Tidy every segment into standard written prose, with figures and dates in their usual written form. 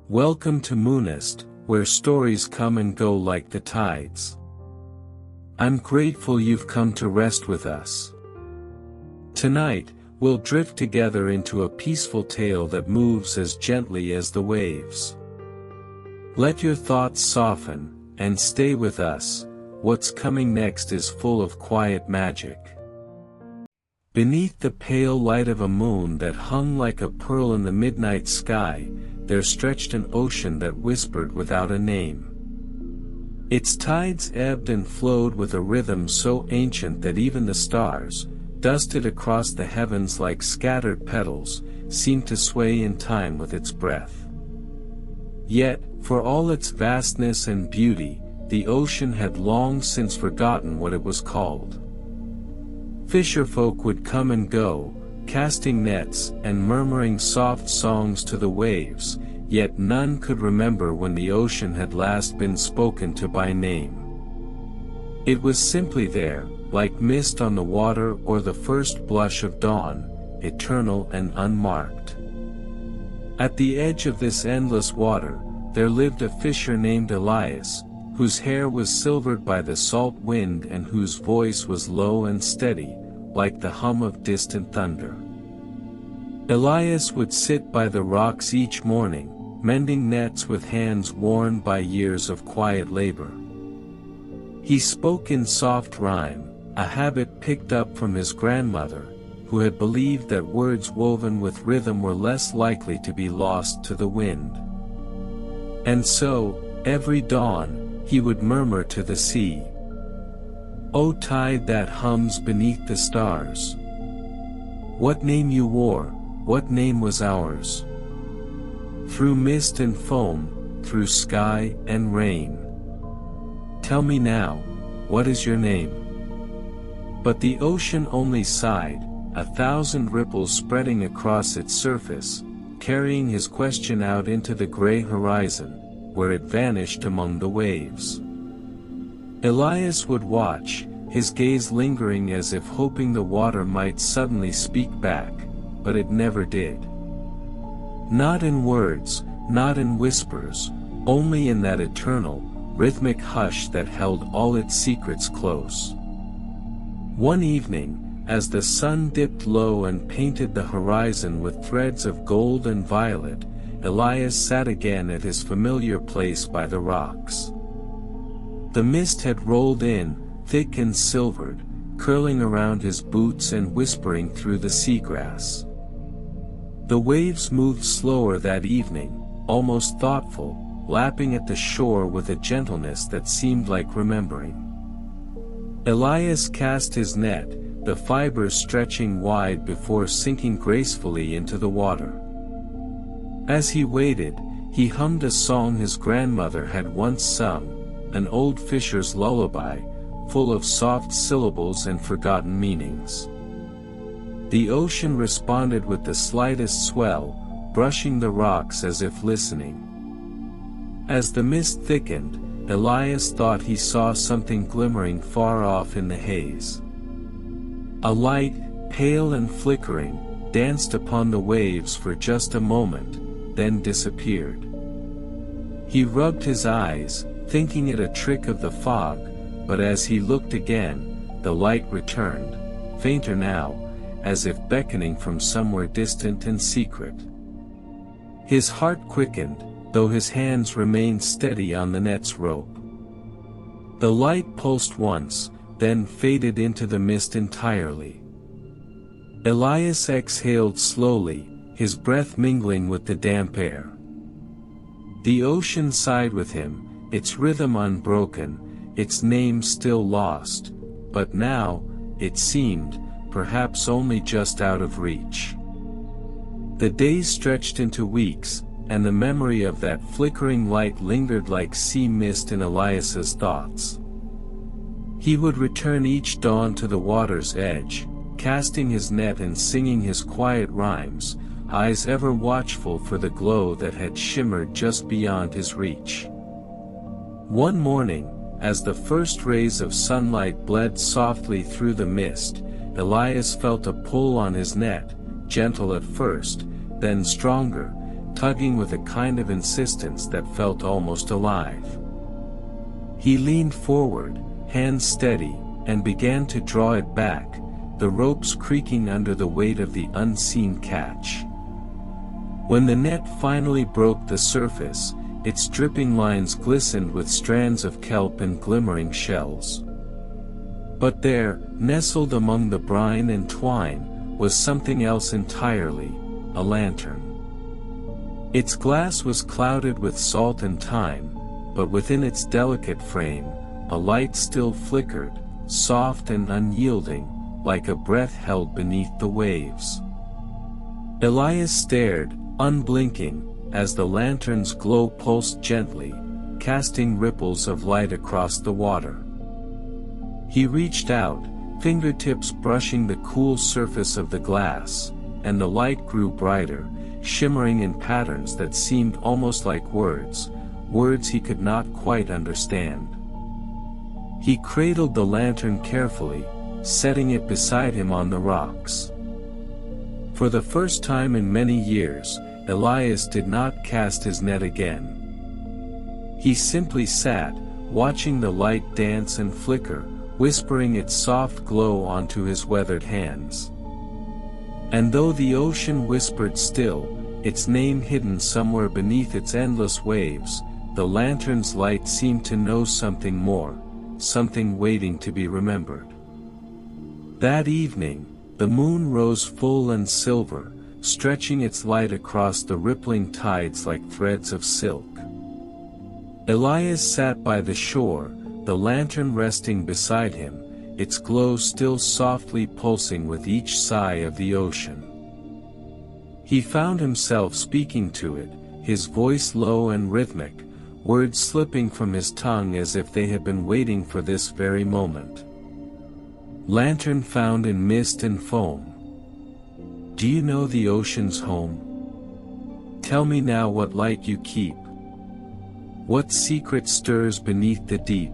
Welcome to Moonnest, where stories come and go like the tides. I'm grateful you've come to rest with us. Tonight, we'll drift together into a peaceful tale that moves as gently as the waves. Let your thoughts soften, and stay with us. What's coming next is full of quiet magic. Beneath the pale light of a moon that hung like a pearl in the midnight sky, there stretched an ocean that whispered without a name. Its tides ebbed and flowed with a rhythm so ancient that even the stars, dusted across the heavens like scattered petals, seemed to sway in time with its breath. Yet, for all its vastness and beauty, the ocean had long since forgotten what it was called. Fisherfolk would come and go, casting nets and murmuring soft songs to the waves, yet none could remember when the ocean had last been spoken to by name. It was simply there, like mist on the water or the first blush of dawn, eternal and unmarked. At the edge of this endless water, there lived a fisher named Elias, whose hair was silvered by the salt wind and whose voice was low and steady, like the hum of distant thunder. Elias would sit by the rocks each morning, mending nets with hands worn by years of quiet labor. He spoke in soft rhyme, a habit picked up from his grandmother, who had believed that words woven with rhythm were less likely to be lost to the wind. And so, every dawn, he would murmur to the sea, "O tide that hums beneath the stars, what name you wore, what name was ours? Through mist and foam, through sky and rain. Tell me now, what is your name?" But the ocean only sighed, 1,000 ripples spreading across its surface, carrying his question out into the gray horizon, where it vanished among the waves. Elias would watch, his gaze lingering as if hoping the water might suddenly speak back, but it never did. Not in words, not in whispers, only in that eternal, rhythmic hush that held all its secrets close. One evening, as the sun dipped low and painted the horizon with threads of gold and violet, Elias sat again at his familiar place by the rocks. The mist had rolled in, thick and silvered, curling around his boots and whispering through the seagrass. The waves moved slower that evening, almost thoughtful, lapping at the shore with a gentleness that seemed like remembering. Elias cast his net, the fibers stretching wide before sinking gracefully into the water. As he waited, he hummed a song his grandmother had once sung, an old fisher's lullaby, full of soft syllables and forgotten meanings. The ocean responded with the slightest swell, brushing the rocks as if listening. As the mist thickened, Elias thought he saw something glimmering far off in the haze. A light, pale and flickering, danced upon the waves for just a moment, then disappeared. He rubbed his eyes, thinking it a trick of the fog, but as he looked again, the light returned, fainter now, as if beckoning from somewhere distant and secret. His heart quickened, though his hands remained steady on the net's rope. The light pulsed once, then faded into the mist entirely. Elias exhaled slowly, his breath mingling with the damp air. The ocean sighed with him, its rhythm unbroken, its name still lost, but now, it seemed, perhaps only just out of reach. The days stretched into weeks, and the memory of that flickering light lingered like sea mist in Elias's thoughts. He would return each dawn to the water's edge, casting his net and singing his quiet rhymes, eyes ever watchful for the glow that had shimmered just beyond his reach. One morning, as the first rays of sunlight bled softly through the mist, Elias felt a pull on his net, gentle at first, then stronger, tugging with a kind of insistence that felt almost alive. He leaned forward, hands steady, and began to draw it back, the ropes creaking under the weight of the unseen catch. When the net finally broke the surface, its dripping lines glistened with strands of kelp and glimmering shells. But there, nestled among the brine and twine, was something else entirely, a lantern. Its glass was clouded with salt and time, but within its delicate frame, a light still flickered, soft and unyielding, like a breath held beneath the waves. Elias stared, unblinking, as the lantern's glow pulsed gently, casting ripples of light across the water. He reached out, fingertips brushing the cool surface of the glass, and the light grew brighter, shimmering in patterns that seemed almost like words he could not quite understand. He cradled the lantern carefully, setting it beside him on the rocks. For the first time in many years, Elias did not cast his net again. He simply sat, watching the light dance and flicker, whispering its soft glow onto his weathered hands. And though the ocean whispered still, its name hidden somewhere beneath its endless waves, the lantern's light seemed to know something more, something waiting to be remembered. That evening, the moon rose full and silver, stretching its light across the rippling tides like threads of silk. Elias sat by the shore, the lantern resting beside him, its glow still softly pulsing with each sigh of the ocean. He found himself speaking to it, his voice low and rhythmic, words slipping from his tongue as if they had been waiting for this very moment. Lantern found in mist and foam. Do you know the ocean's home? Tell me now what light you keep. What secret stirs beneath the deep?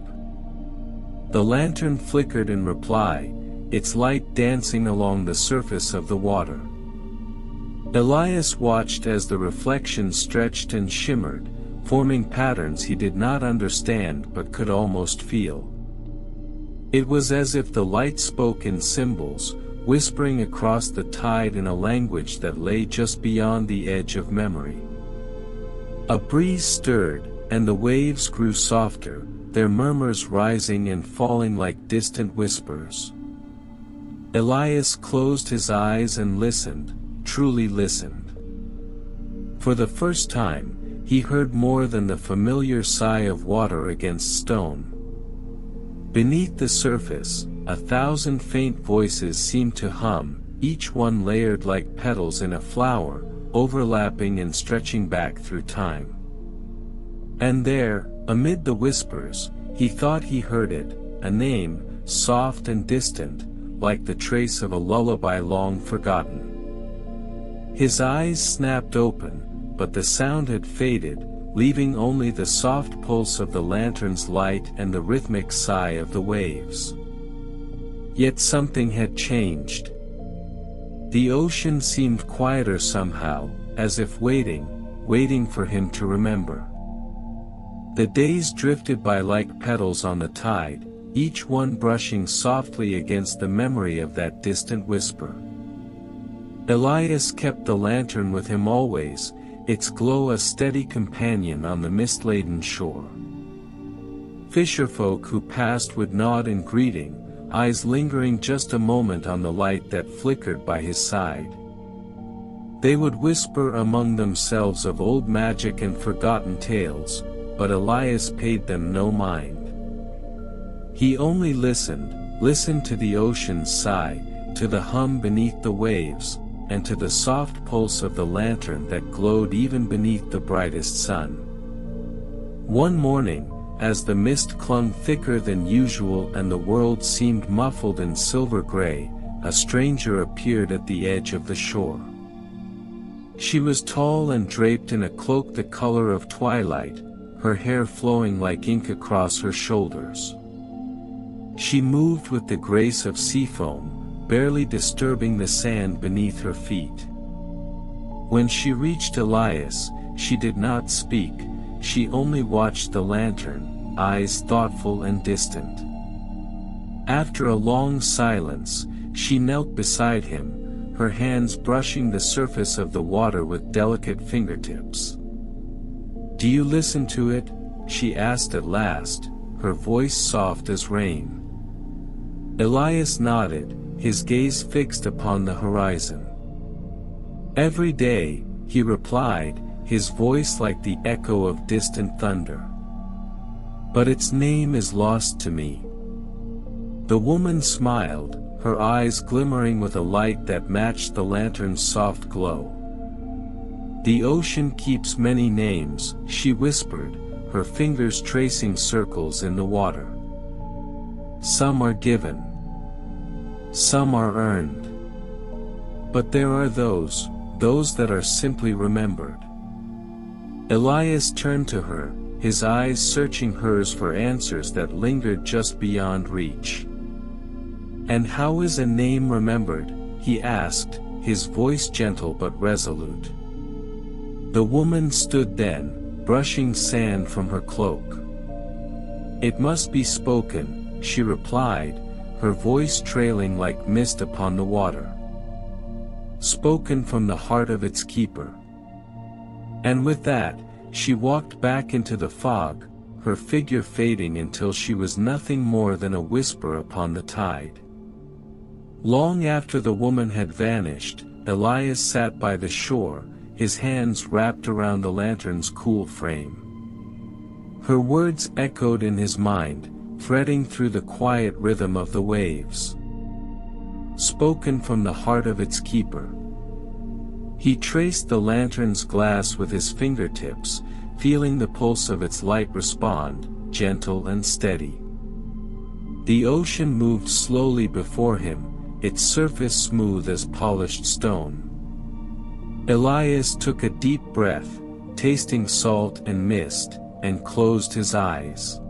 The lantern flickered in reply, its light dancing along the surface of the water. Elias watched as the reflection stretched and shimmered, forming patterns he did not understand but could almost feel. It was as if the light spoke in symbols, whispering across the tide in a language that lay just beyond the edge of memory. A breeze stirred, and the waves grew softer, their murmurs rising and falling like distant whispers. Elias closed his eyes and listened, truly listened. For the first time, he heard more than the familiar sigh of water against stone. Beneath the surface, 1,000 faint voices seemed to hum, each one layered like petals in a flower, overlapping and stretching back through time. And there, amid the whispers, he thought he heard it, a name, soft and distant, like the trace of a lullaby long forgotten. His eyes snapped open, but the sound had faded, leaving only the soft pulse of the lantern's light and the rhythmic sigh of the waves. Yet something had changed. The ocean seemed quieter somehow, as if waiting for him to remember. The days drifted by like petals on the tide, each one brushing softly against the memory of that distant whisper. Elias kept the lantern with him always, its glow a steady companion on the mist-laden shore. Fisherfolk who passed would nod in greeting, eyes lingering just a moment on the light that flickered by his side. They would whisper among themselves of old magic and forgotten tales, but Elias paid them no mind. He only listened to the ocean's sigh, to the hum beneath the waves, and to the soft pulse of the lantern that glowed even beneath the brightest sun. One morning, as the mist clung thicker than usual and the world seemed muffled in silver gray, a stranger appeared at the edge of the shore. She was tall and draped in a cloak the color of twilight, her hair flowing like ink across her shoulders. She moved with the grace of sea foam, barely disturbing the sand beneath her feet. When she reached Elias, she did not speak, she only watched the lantern, eyes thoughtful and distant. After a long silence, she knelt beside him, her hands brushing the surface of the water with delicate fingertips. "Do you listen to it?" she asked at last, her voice soft as rain. Elias nodded, his gaze fixed upon the horizon. "Every day," he replied, his voice like the echo of distant thunder. "But its name is lost to me." The woman smiled, her eyes glimmering with a light that matched the lantern's soft glow. "The ocean keeps many names," she whispered, her fingers tracing circles in the water. "Some are given. Some are earned. But there are those that are simply remembered." Elias turned to her, his eyes searching hers for answers that lingered just beyond reach. "And how is a name remembered?" he asked, his voice gentle but resolute. The woman stood then, brushing sand from her cloak. "It must be spoken," she replied, her voice trailing like mist upon the water. "Spoken from the heart of its keeper." And with that, she walked back into the fog, her figure fading until she was nothing more than a whisper upon the tide. Long after the woman had vanished, Elias sat by the shore, his hands wrapped around the lantern's cool frame. Her words echoed in his mind, threading through the quiet rhythm of the waves. Spoken from the heart of its keeper. He traced the lantern's glass with his fingertips, feeling the pulse of its light respond, gentle and steady. The ocean moved slowly before him, its surface smooth as polished stone. Elias took a deep breath, tasting salt and mist, and closed his eyes.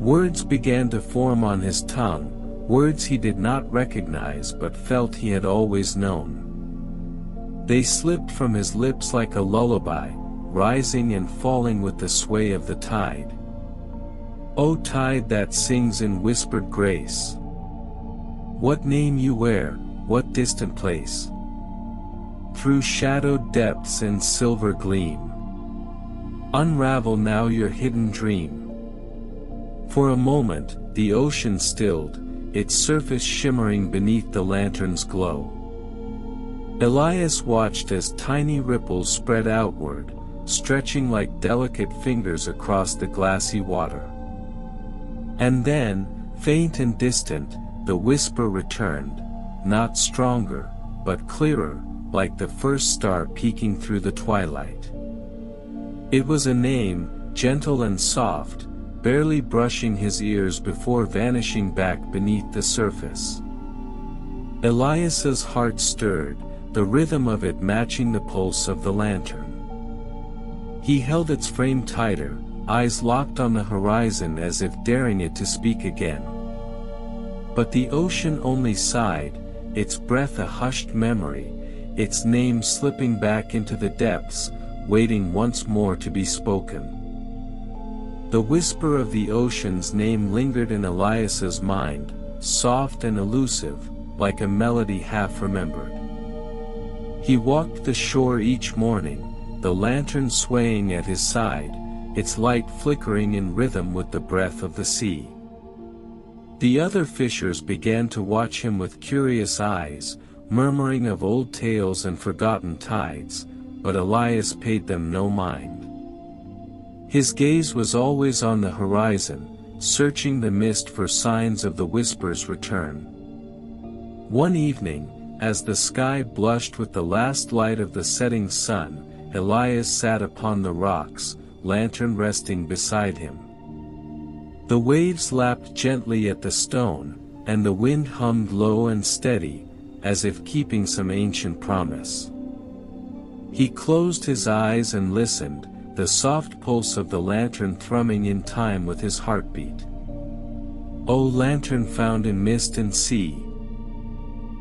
Words began to form on his tongue, words he did not recognize but felt he had always known. They slipped from his lips like a lullaby, rising and falling with the sway of the tide. "O tide that sings in whispered grace, what name you wear, what distant place? Through shadowed depths and silver gleam, unravel now your hidden dream." For a moment, the ocean stilled, its surface shimmering beneath the lantern's glow. Elias watched as tiny ripples spread outward, stretching like delicate fingers across the glassy water. And then, faint and distant, the whisper returned, not stronger, but clearer, like the first star peeking through the twilight. It was a name, gentle and soft, barely brushing his ears before vanishing back beneath the surface. Elias's heart stirred, the rhythm of it matching the pulse of the lantern. He held its frame tighter, eyes locked on the horizon as if daring it to speak again. But the ocean only sighed, its breath a hushed memory, its name slipping back into the depths, waiting once more to be spoken. The whisper of the ocean's name lingered in Elias's mind, soft and elusive, like a melody half remembered. He walked the shore each morning, the lantern swaying at his side, its light flickering in rhythm with the breath of the sea. The other fishers began to watch him with curious eyes, murmuring of old tales and forgotten tides, but Elias paid them no mind. His gaze was always on the horizon, searching the mist for signs of the whisper's return. One evening, as the sky blushed with the last light of the setting sun, Elias sat upon the rocks, lantern resting beside him. The waves lapped gently at the stone, and the wind hummed low and steady, as if keeping some ancient promise. He closed his eyes and listened, the soft pulse of the lantern thrumming in time with his heartbeat. "O lantern found in mist and sea,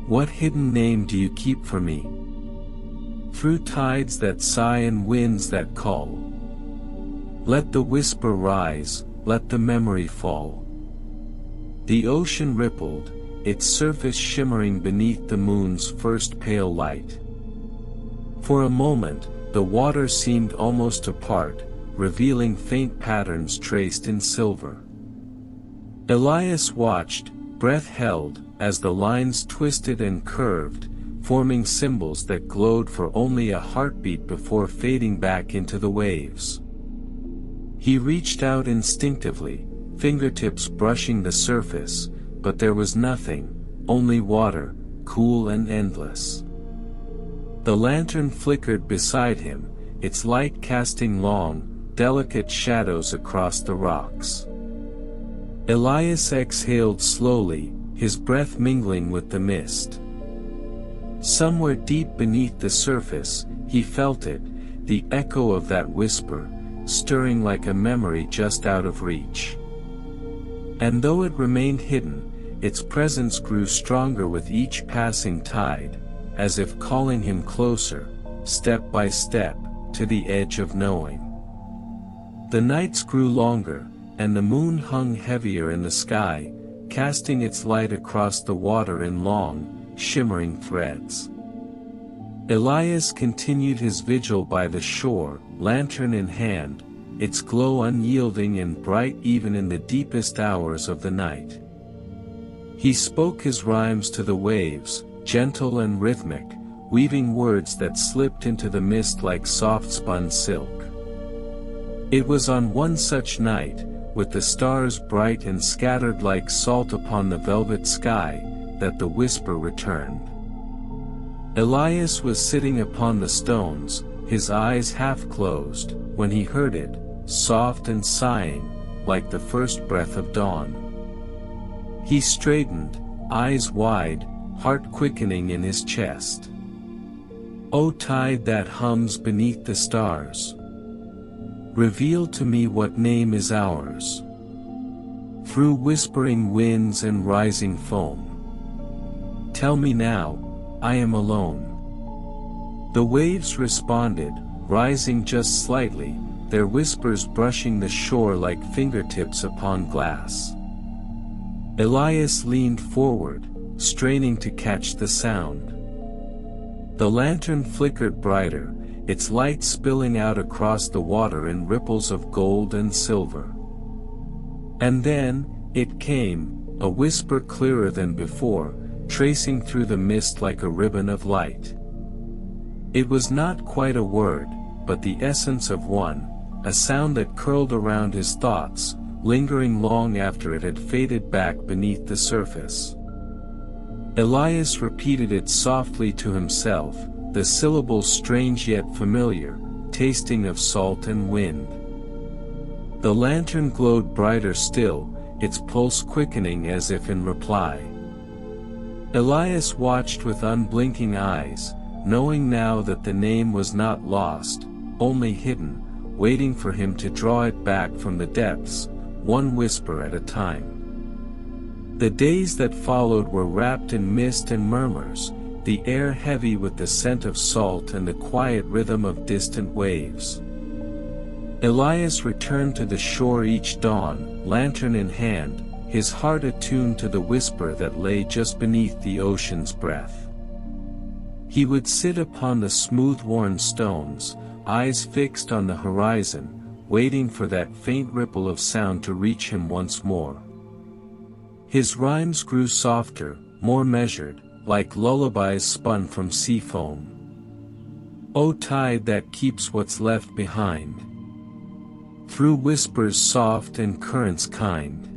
what hidden name do you keep for me? through tides that sigh and winds that call. Let the whisper rise, let the memory fall. The ocean rippled, its surface shimmering beneath the moon's first pale light. For a moment, the water seemed almost to part, revealing faint patterns traced in silver. Elias watched, breath held, as the lines twisted and curved, forming symbols that glowed for only a heartbeat before fading back into the waves. He reached out instinctively, fingertips brushing the surface, but there was nothing, only water, cool and endless. The lantern flickered beside him, its light casting long, delicate shadows across the rocks. Elias exhaled slowly, his breath mingling with the mist. Somewhere deep beneath the surface, he felt it, the echo of that whisper, stirring like a memory just out of reach. And though it remained hidden, its presence grew stronger with each passing tide, as if calling him closer, step by step, to the edge of knowing. The nights grew longer, and the moon hung heavier in the sky, casting its light across the water in long, shimmering threads. Elias continued his vigil by the shore, lantern in hand, its glow unyielding and bright even in the deepest hours of the night. He spoke his rhymes to the waves, gentle and rhythmic, weaving words that slipped into the mist like soft-spun silk. It was on one such night, with the stars bright and scattered like salt upon the velvet sky, that the whisper returned. Elias was sitting upon the stones, his eyes half closed, when he heard it, soft and sighing, like the first breath of dawn. He straightened, eyes wide, heart quickening in his chest. O tide that hums beneath the stars, reveal to me what name is ours. Through whispering winds and rising foam, tell me now, I am alone. The waves responded, rising just slightly, their whispers brushing the shore like fingertips upon glass. Elias leaned forward, straining to catch the sound. The lantern flickered brighter, its light spilling out across the water in ripples of gold and silver. And then, it came, a whisper clearer than before, tracing through the mist like a ribbon of light. It was not quite a word, but the essence of one, a sound that curled around his thoughts, lingering long after it had faded back beneath the surface. Elias repeated it softly to himself, the syllables strange yet familiar, tasting of salt and wind. The lantern glowed brighter still, its pulse quickening as if in reply. Elias watched with unblinking eyes, knowing now that the name was not lost, only hidden, waiting for him to draw it back from the depths, one whisper at a time. The days that followed were wrapped in mist and murmurs, the air heavy with the scent of salt and the quiet rhythm of distant waves. Elias returned to the shore each dawn, lantern in hand, his heart attuned to the whisper that lay just beneath the ocean's breath. He would sit upon the smooth-worn stones, eyes fixed on the horizon, waiting for that faint ripple of sound to reach him once more. His rhymes grew softer, more measured, like lullabies spun from sea foam. O tide that keeps what's left behind, through whispers soft and currents kind,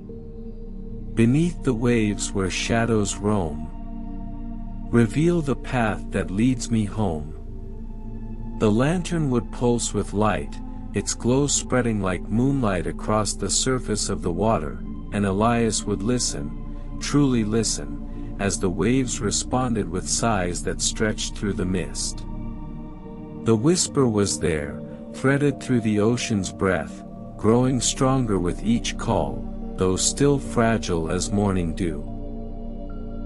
beneath the waves where shadows roam, reveal the path that leads me home. The lantern would pulse with light, its glow spreading like moonlight across the surface of the water, and Elias would listen, truly listen, as the waves responded with sighs that stretched through the mist. The whisper was there, threaded through the ocean's breath, growing stronger with each call, though still fragile as morning dew.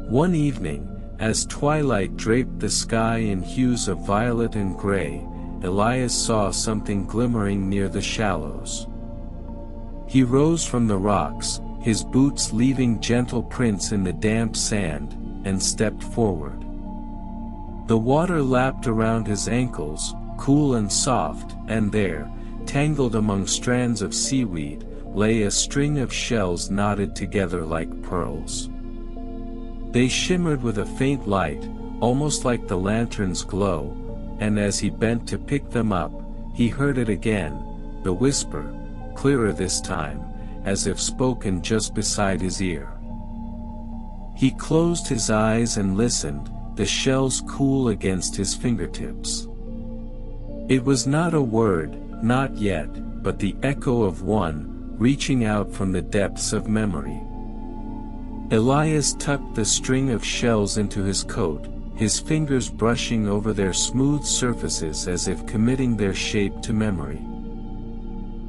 One evening, As twilight draped the sky in hues of violet and gray, Elias saw something glimmering near the shallows. He rose from the rocks, his boots leaving gentle prints in the damp sand, and stepped forward. The water lapped around his ankles, cool and soft, and there, tangled among strands of seaweed, lay a string of shells knotted together like pearls. They shimmered with a faint light, almost like the lantern's glow, and as he bent to pick them up, he heard it again, the whisper, clearer this time, as if spoken just beside his ear. He closed his eyes and listened, the shells cool against his fingertips. It was not a word, not yet, but the echo of one, reaching out from the depths of memory. Elias tucked the string of shells into his coat, his fingers brushing over their smooth surfaces as if committing their shape to memory.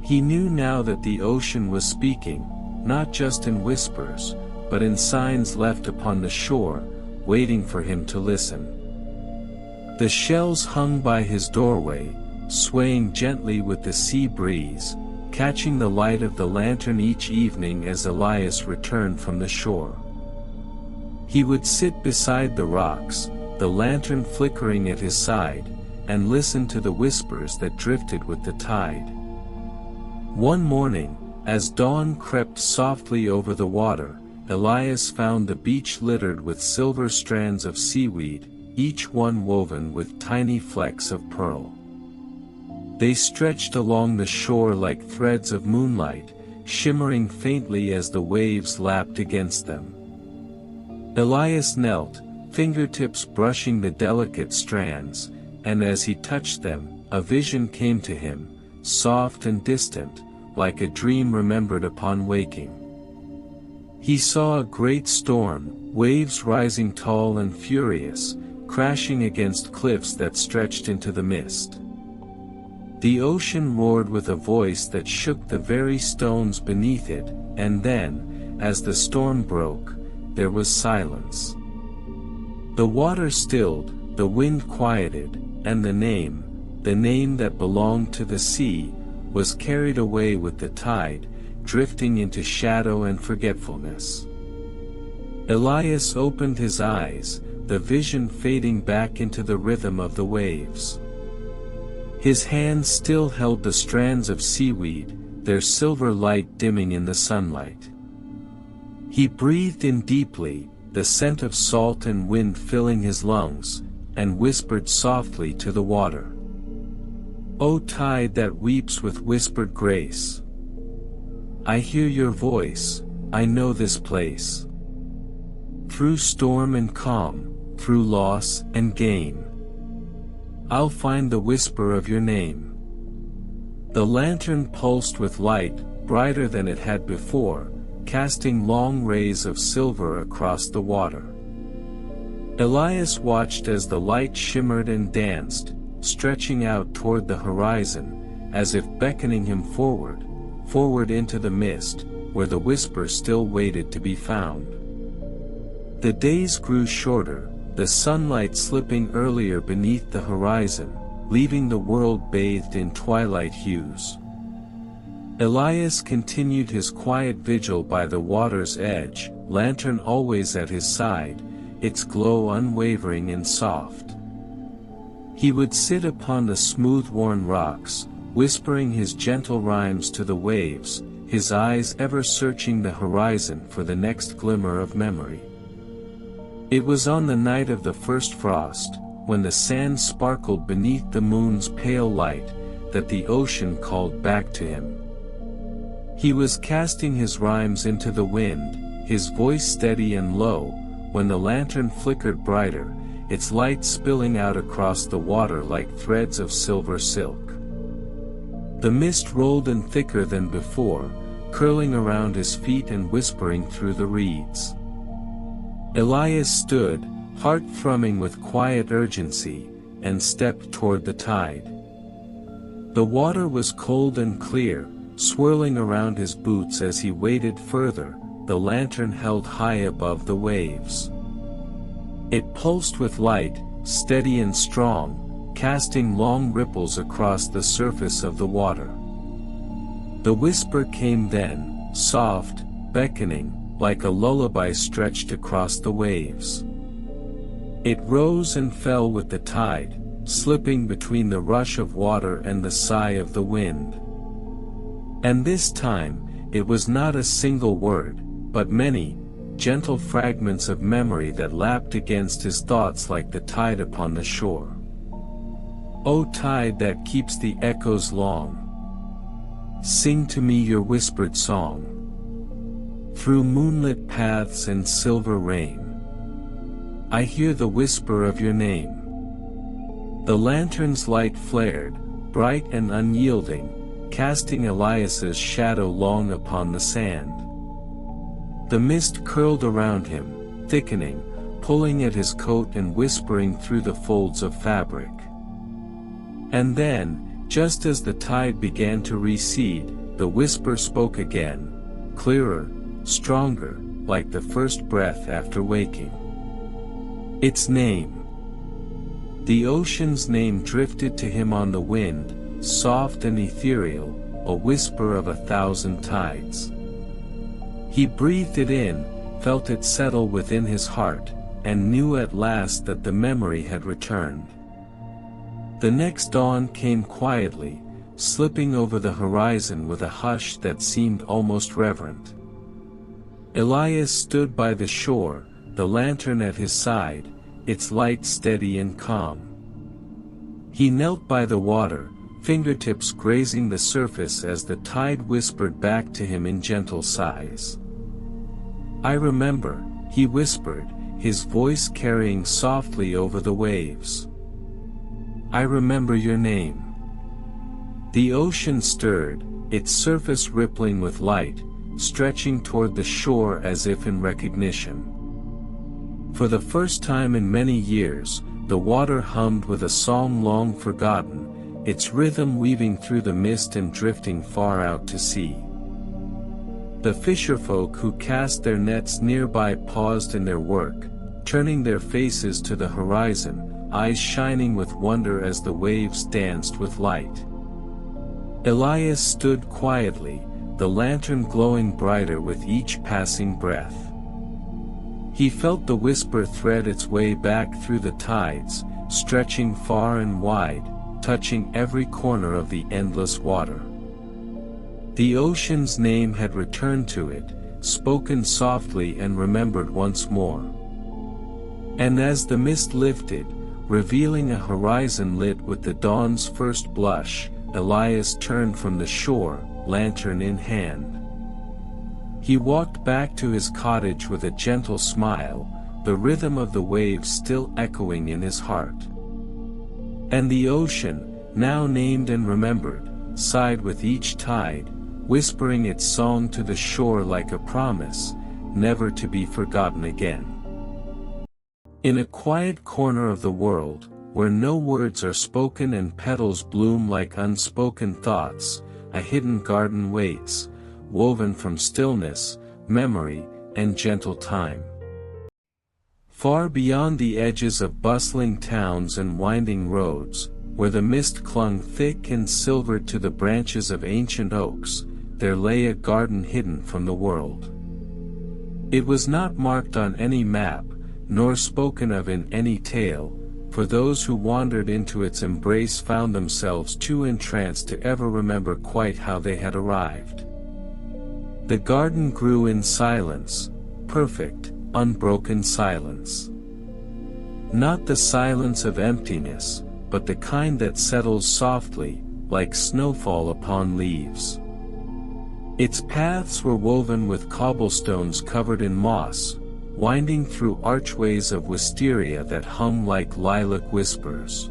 He knew now that the ocean was speaking, not just in whispers, but in signs left upon the shore, waiting for him to listen. The shells hung by his doorway, swaying gently with the sea breeze, catching the light of the lantern each evening as Elias returned from the shore. He would sit beside the rocks, the lantern flickering at his side, and listen to the whispers that drifted with the tide. One morning, as dawn crept softly over the water, Elias found the beach littered with silver strands of seaweed, each one woven with tiny flecks of pearl. They stretched along the shore like threads of moonlight, shimmering faintly as the waves lapped against them. Elias knelt, fingertips brushing the delicate strands, and as he touched them, a vision came to him, soft and distant, like a dream remembered upon waking. He saw a great storm, waves rising tall and furious, crashing against cliffs that stretched into the mist. The ocean roared with a voice that shook the very stones beneath it, and then, as the storm broke, there was silence. The water stilled, the wind quieted, and the name that belonged to the sea, was carried away with the tide, drifting into shadow and forgetfulness. Elias opened his eyes, the vision fading back into the rhythm of the waves. His hands still held the strands of seaweed, their silver light dimming in the sunlight. He breathed in deeply, the scent of salt and wind filling his lungs, and whispered softly to the water. O tide that weeps with whispered grace, I hear your voice, I know this place. Through storm and calm, through loss and gain, I'll find the whisper of your name. The lantern pulsed with light, brighter than it had before, casting long rays of silver across the water. Elias watched as the light shimmered and danced, stretching out toward the horizon, as if beckoning him forward into the mist, where the whisper still waited to be found. The days grew shorter, the sunlight slipping earlier beneath the horizon, leaving the world bathed in twilight hues. Elias continued his quiet vigil by the water's edge, lantern always at his side, its glow unwavering and soft. He would sit upon the smooth-worn rocks, whispering his gentle rhymes to the waves, his eyes ever searching the horizon for the next glimmer of memory. It was on the night of the first frost, when the sand sparkled beneath the moon's pale light, that the ocean called back to him. He was casting his rhymes into the wind, his voice steady and low, when the lantern flickered brighter, its light spilling out across the water like threads of silver silk. The mist rolled in thicker than before, curling around his feet and whispering through the reeds. Elias stood, heart thrumming with quiet urgency, and stepped toward the tide. The water was cold and clear, swirling around his boots as he waded further, the lantern held high above the waves. It pulsed with light, steady and strong, casting long ripples across the surface of the water. The whisper came then, soft, beckoning, like a lullaby stretched across the waves. It rose and fell with the tide, slipping between the rush of water and the sigh of the wind. And this time, it was not a single word, but many, gentle fragments of memory that lapped against his thoughts like the tide upon the shore. O tide that keeps the echoes long, sing to me your whispered song. Through moonlit paths and silver rain, I hear the whisper of your name. The lantern's light flared, bright and unyielding, casting Elias's shadow long upon the sand. The mist curled around him, thickening, pulling at his coat and whispering through the folds of fabric. And then, just as the tide began to recede, the whisper spoke again, clearer, stronger, like the first breath after waking. Its name. The ocean's name drifted to him on the wind, soft and ethereal, a whisper of 1,000 tides. He breathed it in, felt it settle within his heart, and knew at last that the memory had returned. The next dawn came quietly, slipping over the horizon with a hush that seemed almost reverent. Elias stood by the shore, the lantern at his side, its light steady and calm. He knelt by the water, fingertips grazing the surface as the tide whispered back to him in gentle sighs. I remember, he whispered, his voice carrying softly over the waves. I remember your name. The ocean stirred, its surface rippling with light, stretching toward the shore as if in recognition. For the first time in many years, the water hummed with a song long forgotten, its rhythm weaving through the mist and drifting far out to sea. The fisherfolk who cast their nets nearby paused in their work, turning their faces to the horizon, eyes shining with wonder as the waves danced with light. Elias stood quietly, the lantern glowing brighter with each passing breath. He felt the whisper thread its way back through the tides, stretching far and wide, touching every corner of the endless water. The ocean's name had returned to it, spoken softly and remembered once more. And as the mist lifted, revealing a horizon lit with the dawn's first blush, Elias turned from the shore, lantern in hand. He walked back to his cottage with a gentle smile, the rhythm of the waves still echoing in his heart. And the ocean, now named and remembered, sighed with each tide, whispering its song to the shore like a promise, never to be forgotten again. In a quiet corner of the world, where no words are spoken and petals bloom like unspoken thoughts, a hidden garden waits, woven from stillness, memory, and gentle time. Far beyond the edges of bustling towns and winding roads, where the mist clung thick and silvered to the branches of ancient oaks, there lay a garden hidden from the world. It was not marked on any map, nor spoken of in any tale, for those who wandered into its embrace found themselves too entranced to ever remember quite how they had arrived. The garden grew in silence, perfect, unbroken silence. Not the silence of emptiness, but the kind that settles softly, like snowfall upon leaves. Its paths were woven with cobblestones covered in moss, winding through archways of wisteria that hung like lilac whispers.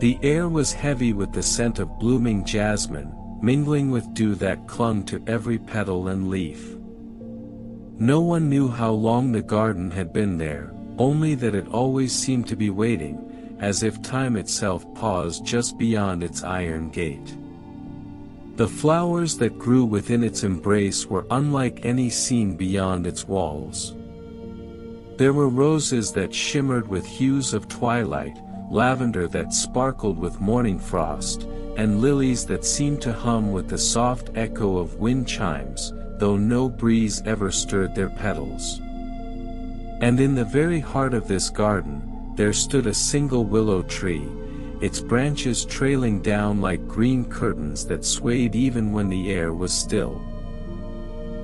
The air was heavy with the scent of blooming jasmine, mingling with dew that clung to every petal and leaf. No one knew how long the garden had been there, only that it always seemed to be waiting, as if time itself paused just beyond its iron gate. The flowers that grew within its embrace were unlike any seen beyond its walls. There were roses that shimmered with hues of twilight, lavender that sparkled with morning frost, and lilies that seemed to hum with the soft echo of wind chimes, though no breeze ever stirred their petals. And in the very heart of this garden, there stood a single willow tree, its branches trailing down like green curtains that swayed even when the air was still.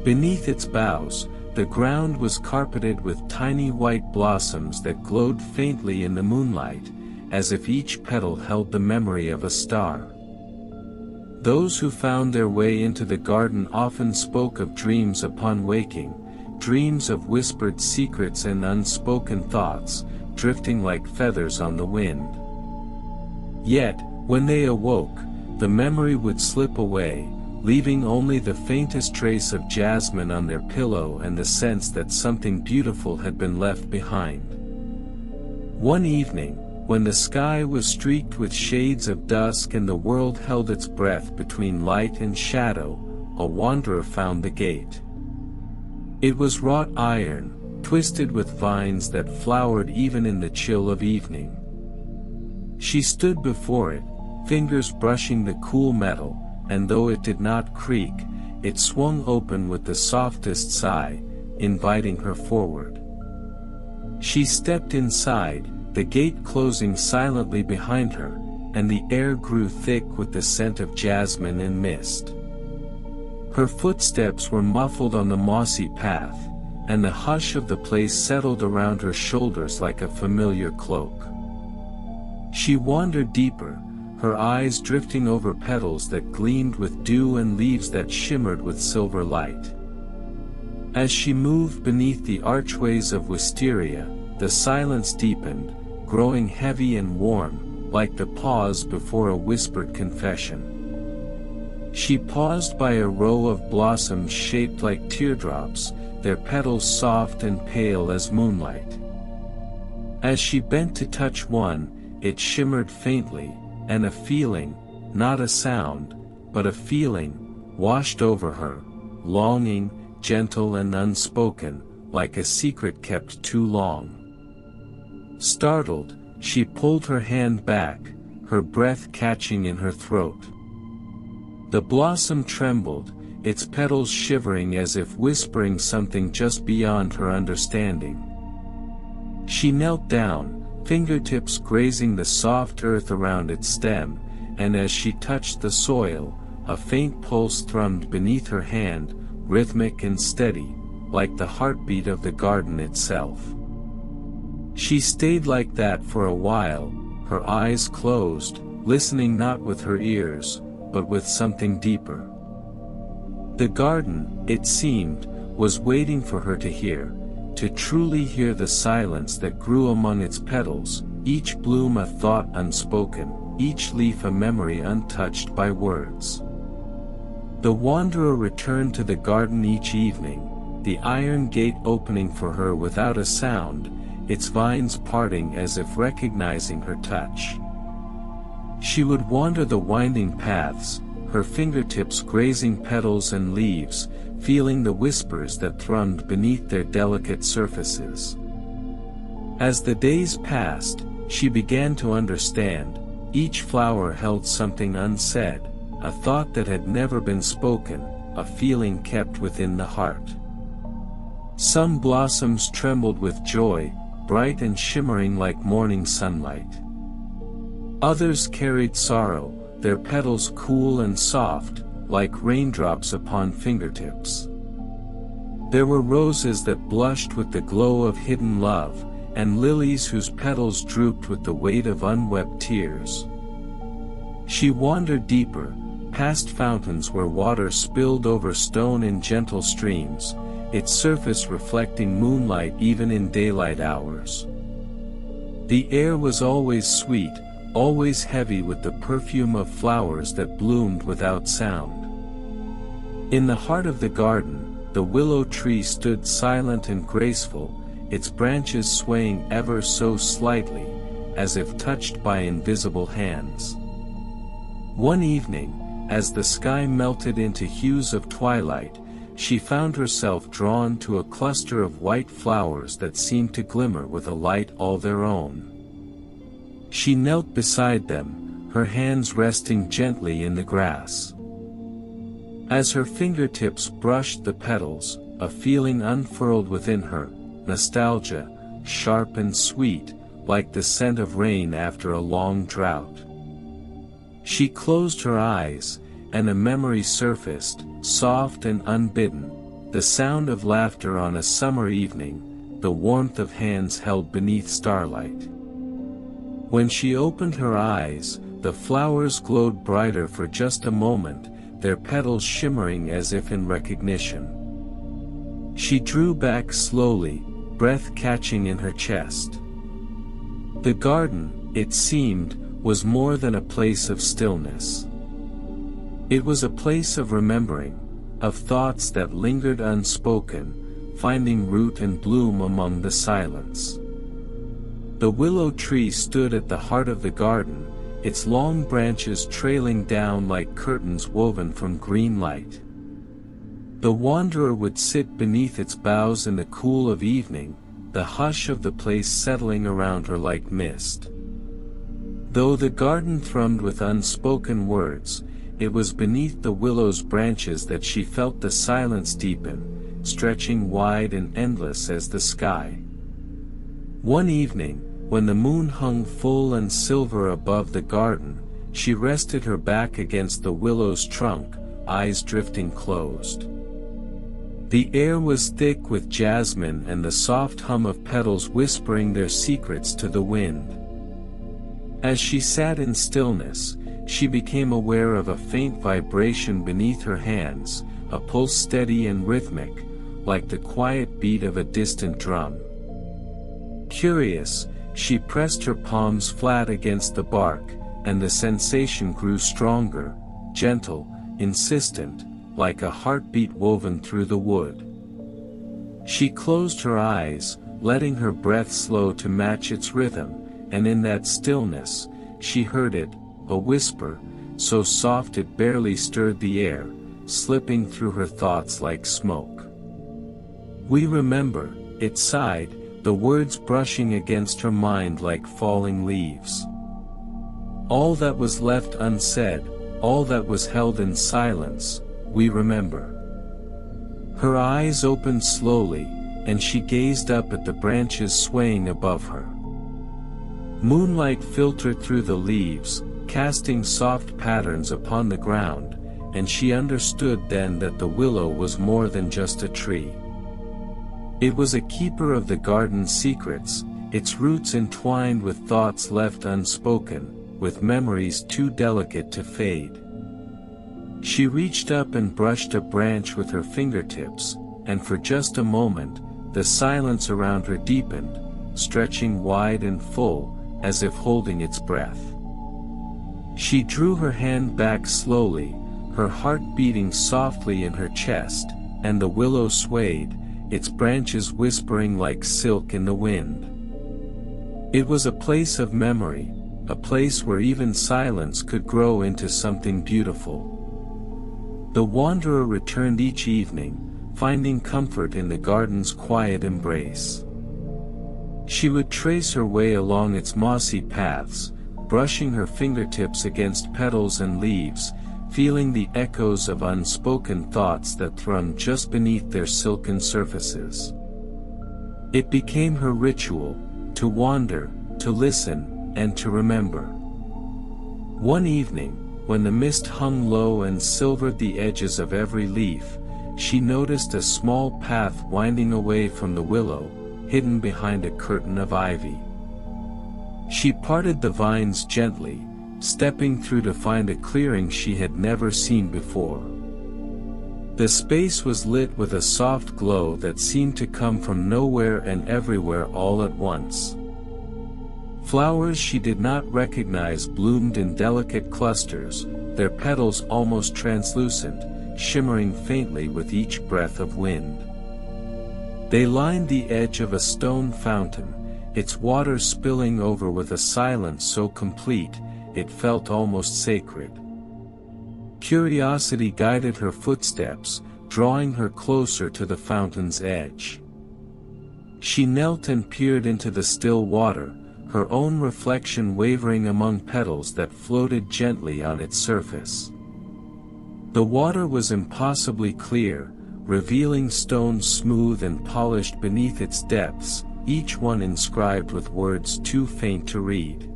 Beneath its boughs, the ground was carpeted with tiny white blossoms that glowed faintly in the moonlight, as if each petal held the memory of a star. Those who found their way into the garden often spoke of dreams upon waking, dreams of whispered secrets and unspoken thoughts, drifting like feathers on the wind. Yet, when they awoke, the memory would slip away, leaving only the faintest trace of jasmine on their pillow and the sense that something beautiful had been left behind. One evening, when the sky was streaked with shades of dusk and the world held its breath between light and shadow, a wanderer found the gate. It was wrought iron, twisted with vines that flowered even in the chill of evening. She stood before it, fingers brushing the cool metal, and though it did not creak, it swung open with the softest sigh, inviting her forward. She stepped inside, the gate closing silently behind her, and the air grew thick with the scent of jasmine and mist. Her footsteps were muffled on the mossy path, and the hush of the place settled around her shoulders like a familiar cloak. She wandered deeper, her eyes drifting over petals that gleamed with dew and leaves that shimmered with silver light. As she moved beneath the archways of wisteria, the silence deepened, growing heavy and warm, like the pause before a whispered confession. She paused by a row of blossoms shaped like teardrops, their petals soft and pale as moonlight. As she bent to touch one, it shimmered faintly, and a feeling, not a sound, but a feeling, washed over her, longing, gentle and unspoken, like a secret kept too long. Startled, she pulled her hand back, her breath catching in her throat. The blossom trembled, its petals shivering as if whispering something just beyond her understanding. She knelt down, fingertips grazing the soft earth around its stem, and as she touched the soil, a faint pulse thrummed beneath her hand, rhythmic and steady, like the heartbeat of the garden itself. She stayed like that for a while, her eyes closed, listening not with her ears, but with something deeper. The garden, it seemed, was waiting for her to hear, to truly hear the silence that grew among its petals, each bloom a thought unspoken, each leaf a memory untouched by words. The wanderer returned to the garden each evening, the iron gate opening for her without a sound, its vines parting as if recognizing her touch. She would wander the winding paths, her fingertips grazing petals and leaves, feeling the whispers that thrummed beneath their delicate surfaces. As the days passed, she began to understand, each flower held something unsaid, a thought that had never been spoken, a feeling kept within the heart. Some blossoms trembled with joy, bright and shimmering like morning sunlight. Others carried sorrow, their petals cool and soft, like raindrops upon fingertips. There were roses that blushed with the glow of hidden love, and lilies whose petals drooped with the weight of unwept tears. She wandered deeper, past fountains where water spilled over stone in gentle streams, its surface reflecting moonlight even in daylight hours. The air was always sweet, always heavy with the perfume of flowers that bloomed without sound. In the heart of the garden, the willow tree stood silent and graceful, its branches swaying ever so slightly, as if touched by invisible hands. One evening, as the sky melted into hues of twilight, she found herself drawn to a cluster of white flowers that seemed to glimmer with a light all their own. She knelt beside them, her hands resting gently in the grass. As her fingertips brushed the petals, a feeling unfurled within her, nostalgia, sharp and sweet, like the scent of rain after a long drought. She closed her eyes, and a memory surfaced, soft and unbidden, the sound of laughter on a summer evening, the warmth of hands held beneath starlight. When she opened her eyes, the flowers glowed brighter for just a moment, their petals shimmering as if in recognition. She drew back slowly, breath catching in her chest. The garden, it seemed, was more than a place of stillness. It was a place of remembering, of thoughts that lingered unspoken, finding root and bloom among the silence. The willow tree stood at the heart of the garden, its long branches trailing down like curtains woven from green light. The wanderer would sit beneath its boughs in the cool of evening, the hush of the place settling around her like mist. Though the garden thrummed with unspoken words, it was beneath the willow's branches that she felt the silence deepen, stretching wide and endless as the sky. One evening, when the moon hung full and silver above the garden, she rested her back against the willow's trunk, eyes drifting closed. The air was thick with jasmine and the soft hum of petals whispering their secrets to the wind. As she sat in stillness, she became aware of a faint vibration beneath her hands, a pulse steady and rhythmic, like the quiet beat of a distant drum. Curious, she pressed her palms flat against the bark, and the sensation grew stronger, gentle, insistent, like a heartbeat woven through the wood. She closed her eyes, letting her breath slow to match its rhythm, and in that stillness, she heard it, a whisper, so soft it barely stirred the air, slipping through her thoughts like smoke. "We remember," it sighed, the words brushing against her mind like falling leaves. "All that was left unsaid, all that was held in silence, we remember." Her eyes opened slowly, and she gazed up at the branches swaying above her. Moonlight filtered through the leaves, casting soft patterns upon the ground, and she understood then that the willow was more than just a tree. It was a keeper of the garden's secrets, its roots entwined with thoughts left unspoken, with memories too delicate to fade. She reached up and brushed a branch with her fingertips, and for just a moment, the silence around her deepened, stretching wide and full, as if holding its breath. She drew her hand back slowly, her heart beating softly in her chest, and the willow swayed, its branches whispering like silk in the wind. It was a place of memory, a place where even silence could grow into something beautiful. The wanderer returned each evening, finding comfort in the garden's quiet embrace. She would trace her way along its mossy paths, brushing her fingertips against petals and leaves, feeling the echoes of unspoken thoughts that thrummed just beneath their silken surfaces. It became her ritual, to wander, to listen, and to remember. One evening, when the mist hung low and silvered the edges of every leaf, she noticed a small path winding away from the willow, hidden behind a curtain of ivy. She parted the vines gently, stepping through to find a clearing she had never seen before. The space was lit with a soft glow that seemed to come from nowhere and everywhere all at once. Flowers she did not recognize bloomed in delicate clusters, their petals almost translucent, shimmering faintly with each breath of wind. They lined the edge of a stone fountain, its water spilling over with a silence so complete, it felt almost sacred. Curiosity guided her footsteps, drawing her closer to the fountain's edge. She knelt and peered into the still water, her own reflection wavering among petals that floated gently on its surface. The water was impossibly clear, revealing stones smooth and polished beneath its depths, each one inscribed with words too faint to read.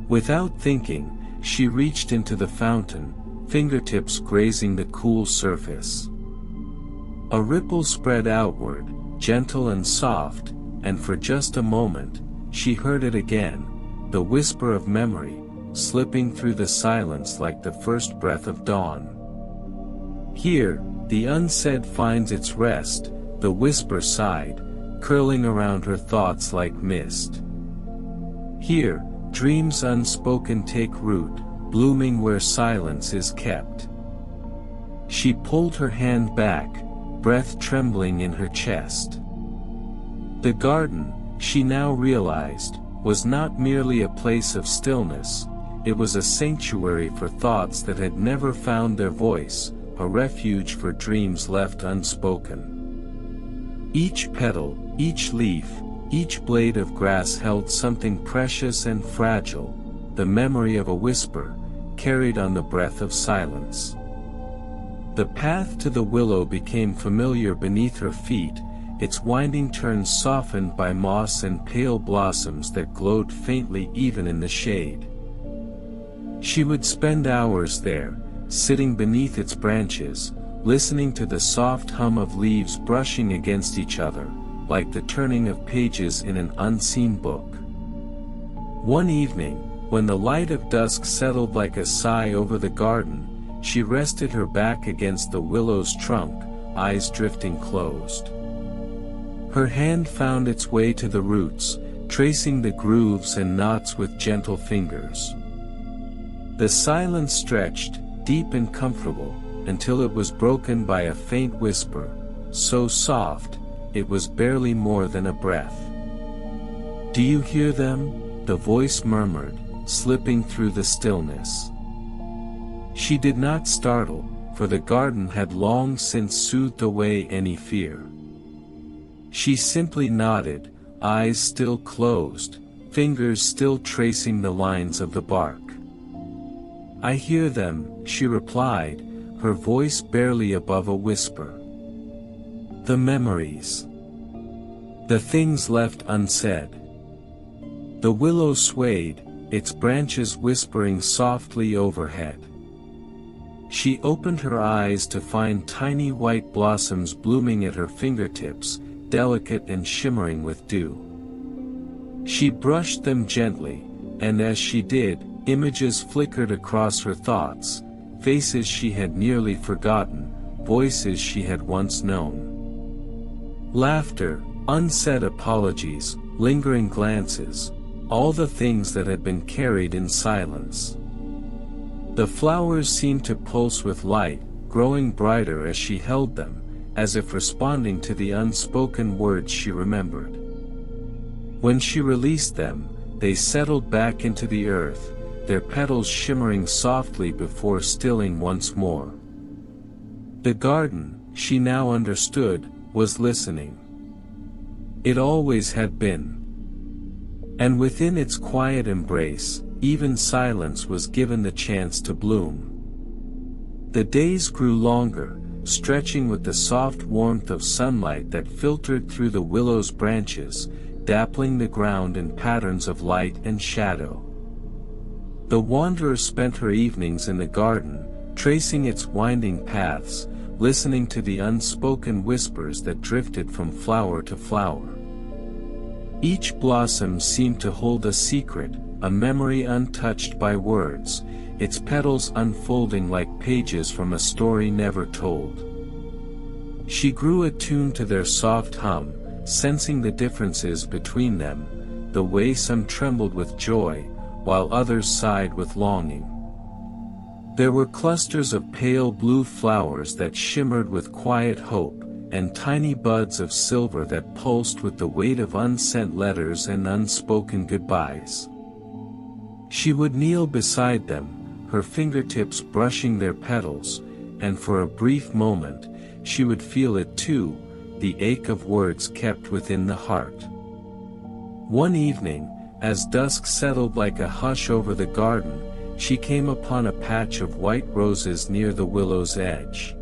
Without thinking, she reached into the fountain, fingertips grazing the cool surface. A ripple spread outward, gentle and soft, and for just a moment, she heard it again, the whisper of memory, slipping through the silence like the first breath of dawn. Here, the unsaid finds its rest, the whisper sighed, curling around her thoughts like mist. Here, dreams unspoken take root, blooming where silence is kept. She pulled her hand back, breath trembling in her chest. The garden, she now realized, was not merely a place of stillness, it was a sanctuary for thoughts that had never found their voice, a refuge for dreams left unspoken. Each petal, each leaf, each blade of grass held something precious and fragile, the memory of a whisper, carried on the breath of silence. The path to the willow became familiar beneath her feet, its winding turns softened by moss and pale blossoms that glowed faintly even in the shade. She would spend hours there, sitting beneath its branches, listening to the soft hum of leaves brushing against each other, like the turning of pages in an unseen book. One evening, when the light of dusk settled like a sigh over the garden, she rested her back against the willow's trunk, eyes drifting closed. Her hand found its way to the roots, tracing the grooves and knots with gentle fingers. The silence stretched, deep and comfortable, until it was broken by a faint whisper, so soft, it was barely more than a breath. "Do you hear them?" the voice murmured, slipping through the stillness. She did not startle, for the garden had long since soothed away any fear. She simply nodded, eyes still closed, fingers still tracing the lines of the bark. "I hear them," she replied, her voice barely above a whisper. "The memories. The things left unsaid." The willow swayed, its branches whispering softly overhead. She opened her eyes to find tiny white blossoms blooming at her fingertips, delicate and shimmering with dew. She brushed them gently, and as she did, images flickered across her thoughts, faces she had nearly forgotten, voices she had once known. Laughter, unsaid apologies, lingering glances, all the things that had been carried in silence. The flowers seemed to pulse with light, growing brighter as she held them, as if responding to the unspoken words she remembered. When she released them, they settled back into the earth, their petals shimmering softly before stilling once more. The garden, she now understood, was listening. It always had been. And within its quiet embrace, even silence was given the chance to bloom. The days grew longer, stretching with the soft warmth of sunlight that filtered through the willow's branches, dappling the ground in patterns of light and shadow. The wanderer spent her evenings in the garden, tracing its winding paths, listening to the unspoken whispers that drifted from flower to flower. Each blossom seemed to hold a secret, a memory untouched by words, its petals unfolding like pages from a story never told. She grew attuned to their soft hum, sensing the differences between them, the way some trembled with joy, while others sighed with longing. There were clusters of pale blue flowers that shimmered with quiet hope, and tiny buds of silver that pulsed with the weight of unsent letters and unspoken goodbyes. She would kneel beside them, her fingertips brushing their petals, and for a brief moment, she would feel it too, the ache of words kept within the heart. One evening, as dusk settled like a hush over the garden, she came upon a patch of white roses near the willow's edge.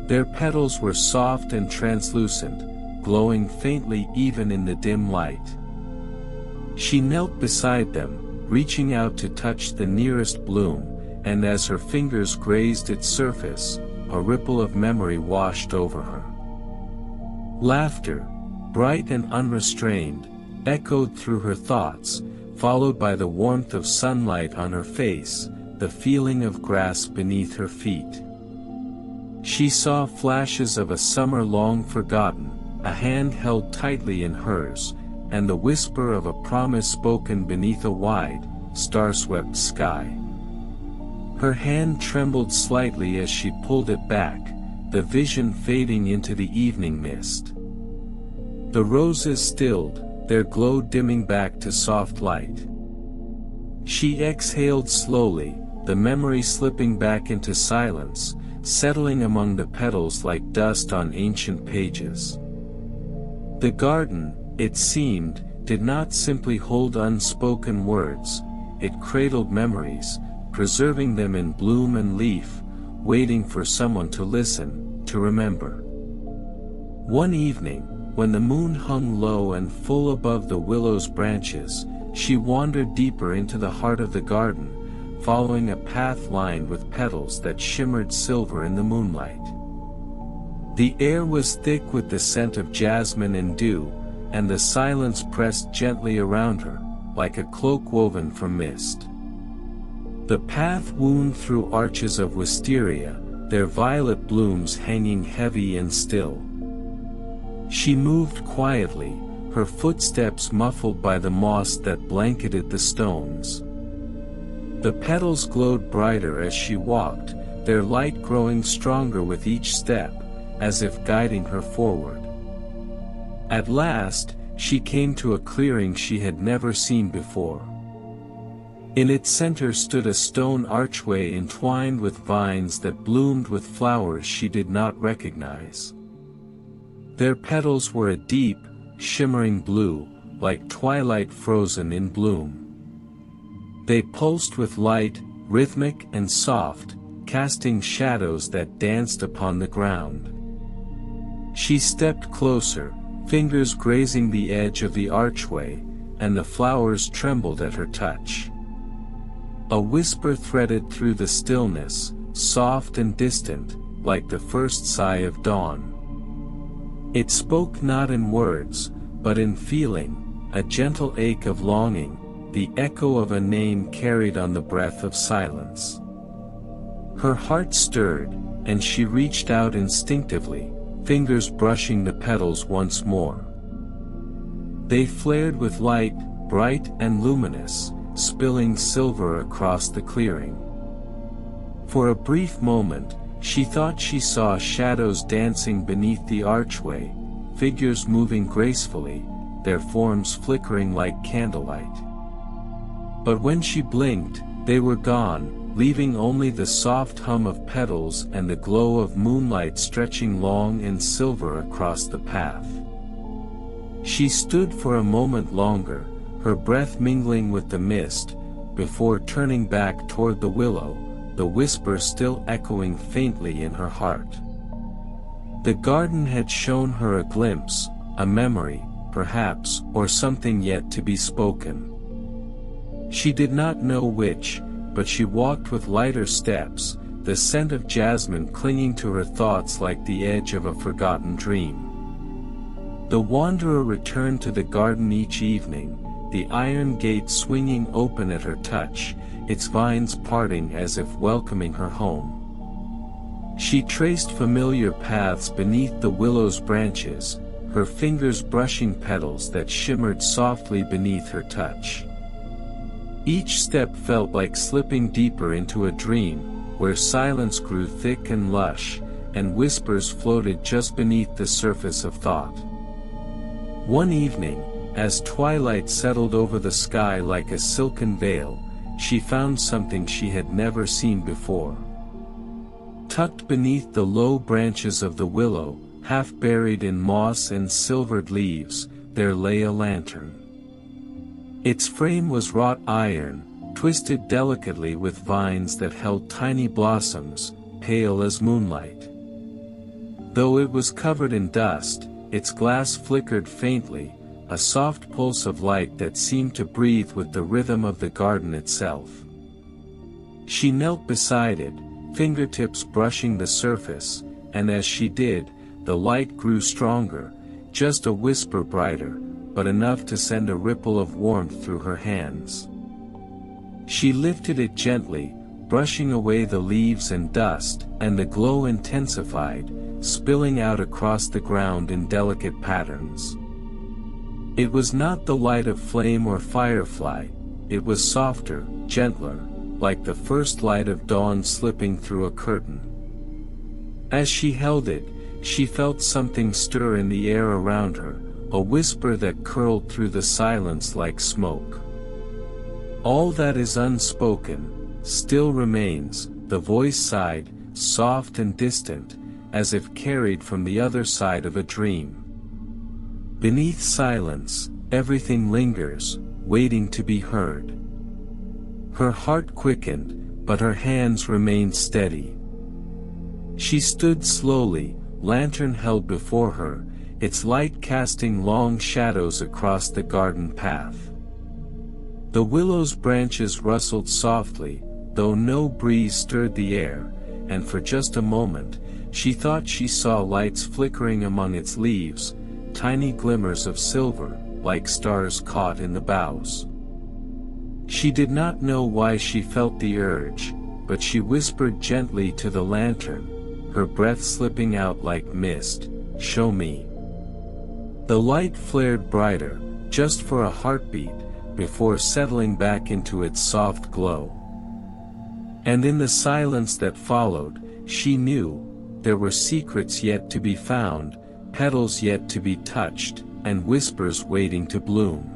Their petals were soft and translucent, glowing faintly even in the dim light. She knelt beside them, reaching out to touch the nearest bloom, and as her fingers grazed its surface, a ripple of memory washed over her. Laughter, bright and unrestrained, echoed through her thoughts, followed by the warmth of sunlight on her face, the feeling of grass beneath her feet. She saw flashes of a summer long forgotten, a hand held tightly in hers, and the whisper of a promise spoken beneath a wide, star-swept sky. Her hand trembled slightly as she pulled it back, the vision fading into the evening mist. The roses stilled, their glow dimming back to soft light. She exhaled slowly, the memory slipping back into silence, settling among the petals like dust on ancient pages. The garden, it seemed, did not simply hold unspoken words, it cradled memories, preserving them in bloom and leaf, waiting for someone to listen, to remember. One evening, when the moon hung low and full above the willow's branches, she wandered deeper into the heart of the garden, following a path lined with petals that shimmered silver in the moonlight. The air was thick with the scent of jasmine and dew, and the silence pressed gently around her, like a cloak woven from mist. The path wound through arches of wisteria, their violet blooms hanging heavy and still. She moved quietly, her footsteps muffled by the moss that blanketed the stones. The petals glowed brighter as she walked, their light growing stronger with each step, as if guiding her forward. At last, she came to a clearing she had never seen before. In its center stood a stone archway entwined with vines that bloomed with flowers she did not recognize. Their petals were a deep, shimmering blue, like twilight frozen in bloom. They pulsed with light, rhythmic and soft, casting shadows that danced upon the ground. She stepped closer, fingers grazing the edge of the archway, and the flowers trembled at her touch. A whisper threaded through the stillness, soft and distant, like the first sigh of dawn. It spoke not in words, but in feeling, a gentle ache of longing, the echo of a name carried on the breath of silence. Her heart stirred, and she reached out instinctively, fingers brushing the petals once more. They flared with light, bright and luminous, spilling silver across the clearing. For a brief moment, she thought she saw shadows dancing beneath the archway, figures moving gracefully, their forms flickering like candlelight. But when she blinked, they were gone, leaving only the soft hum of petals and the glow of moonlight stretching long and silver across the path. She stood for a moment longer, her breath mingling with the mist, before turning back toward the willow, the whisper still echoing faintly in her heart. The garden had shown her a glimpse, a memory, perhaps, or something yet to be spoken. She did not know which, but she walked with lighter steps, the scent of jasmine clinging to her thoughts like the edge of a forgotten dream. The wanderer returned to the garden each evening, the iron gate swinging open at her touch, its vines parting as if welcoming her home. She traced familiar paths beneath the willow's branches, her fingers brushing petals that shimmered softly beneath her touch. Each step felt like slipping deeper into a dream, where silence grew thick and lush, and whispers floated just beneath the surface of thought. One evening, as twilight settled over the sky like a silken veil, she found something she had never seen before. Tucked beneath the low branches of the willow, half buried in moss and silvered leaves, there lay a lantern. Its frame was wrought iron, twisted delicately with vines that held tiny blossoms, pale as moonlight. Though it was covered in dust, its glass flickered faintly, a soft pulse of light that seemed to breathe with the rhythm of the garden itself. She knelt beside it, fingertips brushing the surface, and as she did, the light grew stronger, just a whisper brighter, but enough to send a ripple of warmth through her hands. She lifted it gently, brushing away the leaves and dust, and the glow intensified, spilling out across the ground in delicate patterns. It was not the light of flame or firefly, it was softer, gentler, like the first light of dawn slipping through a curtain. As she held it, she felt something stir in the air around her, a whisper that curled through the silence like smoke. All that is unspoken, still remains, the voice sighed, soft and distant, as if carried from the other side of a dream. Beneath silence, everything lingers, waiting to be heard. Her heart quickened, but her hands remained steady. She stood slowly, lantern held before her, its light casting long shadows across the garden path. The willow's branches rustled softly, though no breeze stirred the air, and for just a moment, she thought she saw lights flickering among its leaves, tiny glimmers of silver, like stars caught in the boughs. She did not know why she felt the urge, but she whispered gently to the lantern, her breath slipping out like mist, "Show me." The light flared brighter, just for a heartbeat, before settling back into its soft glow. And in the silence that followed, she knew, there were secrets yet to be found, petals yet to be touched, and whispers waiting to bloom.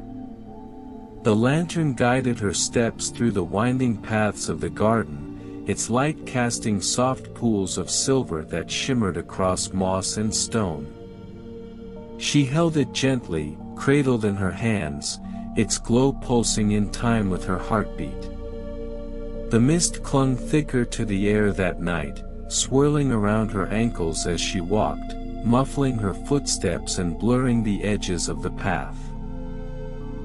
The lantern guided her steps through the winding paths of the garden, its light casting soft pools of silver that shimmered across moss and stone. She held it gently, cradled in her hands, its glow pulsing in time with her heartbeat. The mist clung thicker to the air that night, swirling around her ankles as she walked, muffling her footsteps and blurring the edges of the path.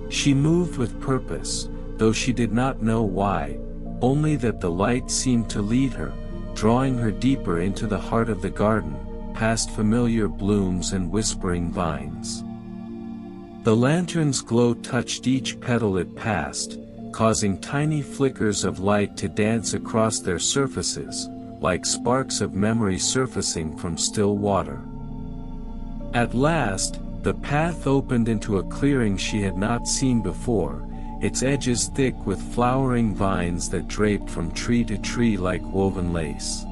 She moved with purpose, though she did not know why, only that the light seemed to lead her, drawing her deeper into the heart of the garden, past familiar blooms and whispering vines. The lantern's glow touched each petal it passed, causing tiny flickers of light to dance across their surfaces, like sparks of memory surfacing from still water. At last, the path opened into a clearing she had not seen before, its edges thick with flowering vines that draped from tree to tree like woven lace.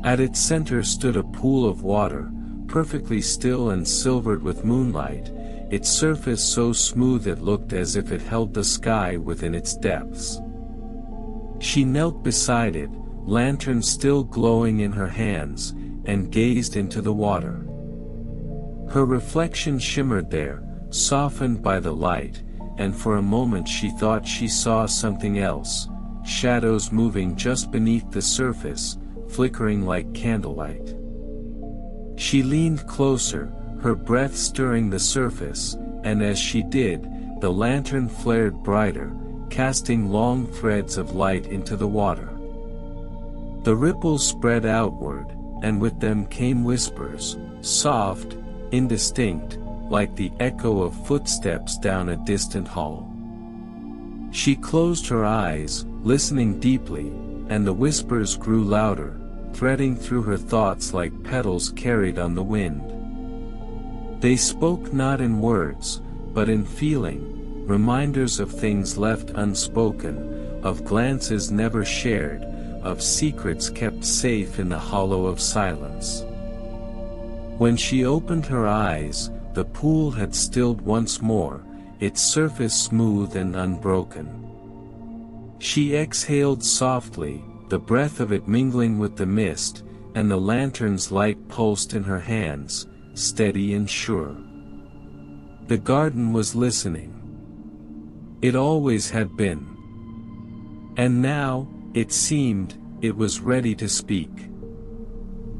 At its center stood a pool of water, perfectly still and silvered with moonlight, its surface so smooth it looked as if it held the sky within its depths. She knelt beside it, lantern still glowing in her hands, and gazed into the water. Her reflection shimmered there, softened by the light, and for a moment she thought she saw something else, shadows moving just beneath the surface, flickering like candlelight. She leaned closer, her breath stirring the surface, and as she did, the lantern flared brighter, casting long threads of light into the water. The ripples spread outward, and with them came whispers, soft, indistinct, like the echo of footsteps down a distant hall. She closed her eyes, listening deeply, and the whispers grew louder, threading through her thoughts like petals carried on the wind. They spoke not in words, but in feeling, reminders of things left unspoken, of glances never shared, of secrets kept safe in the hollow of silence. When she opened her eyes, the pool had stilled once more, its surface smooth and unbroken. She exhaled softly, the breath of it mingling with the mist, and the lantern's light pulsed in her hands, steady and sure. The garden was listening. It always had been. And now, it seemed, it was ready to speak.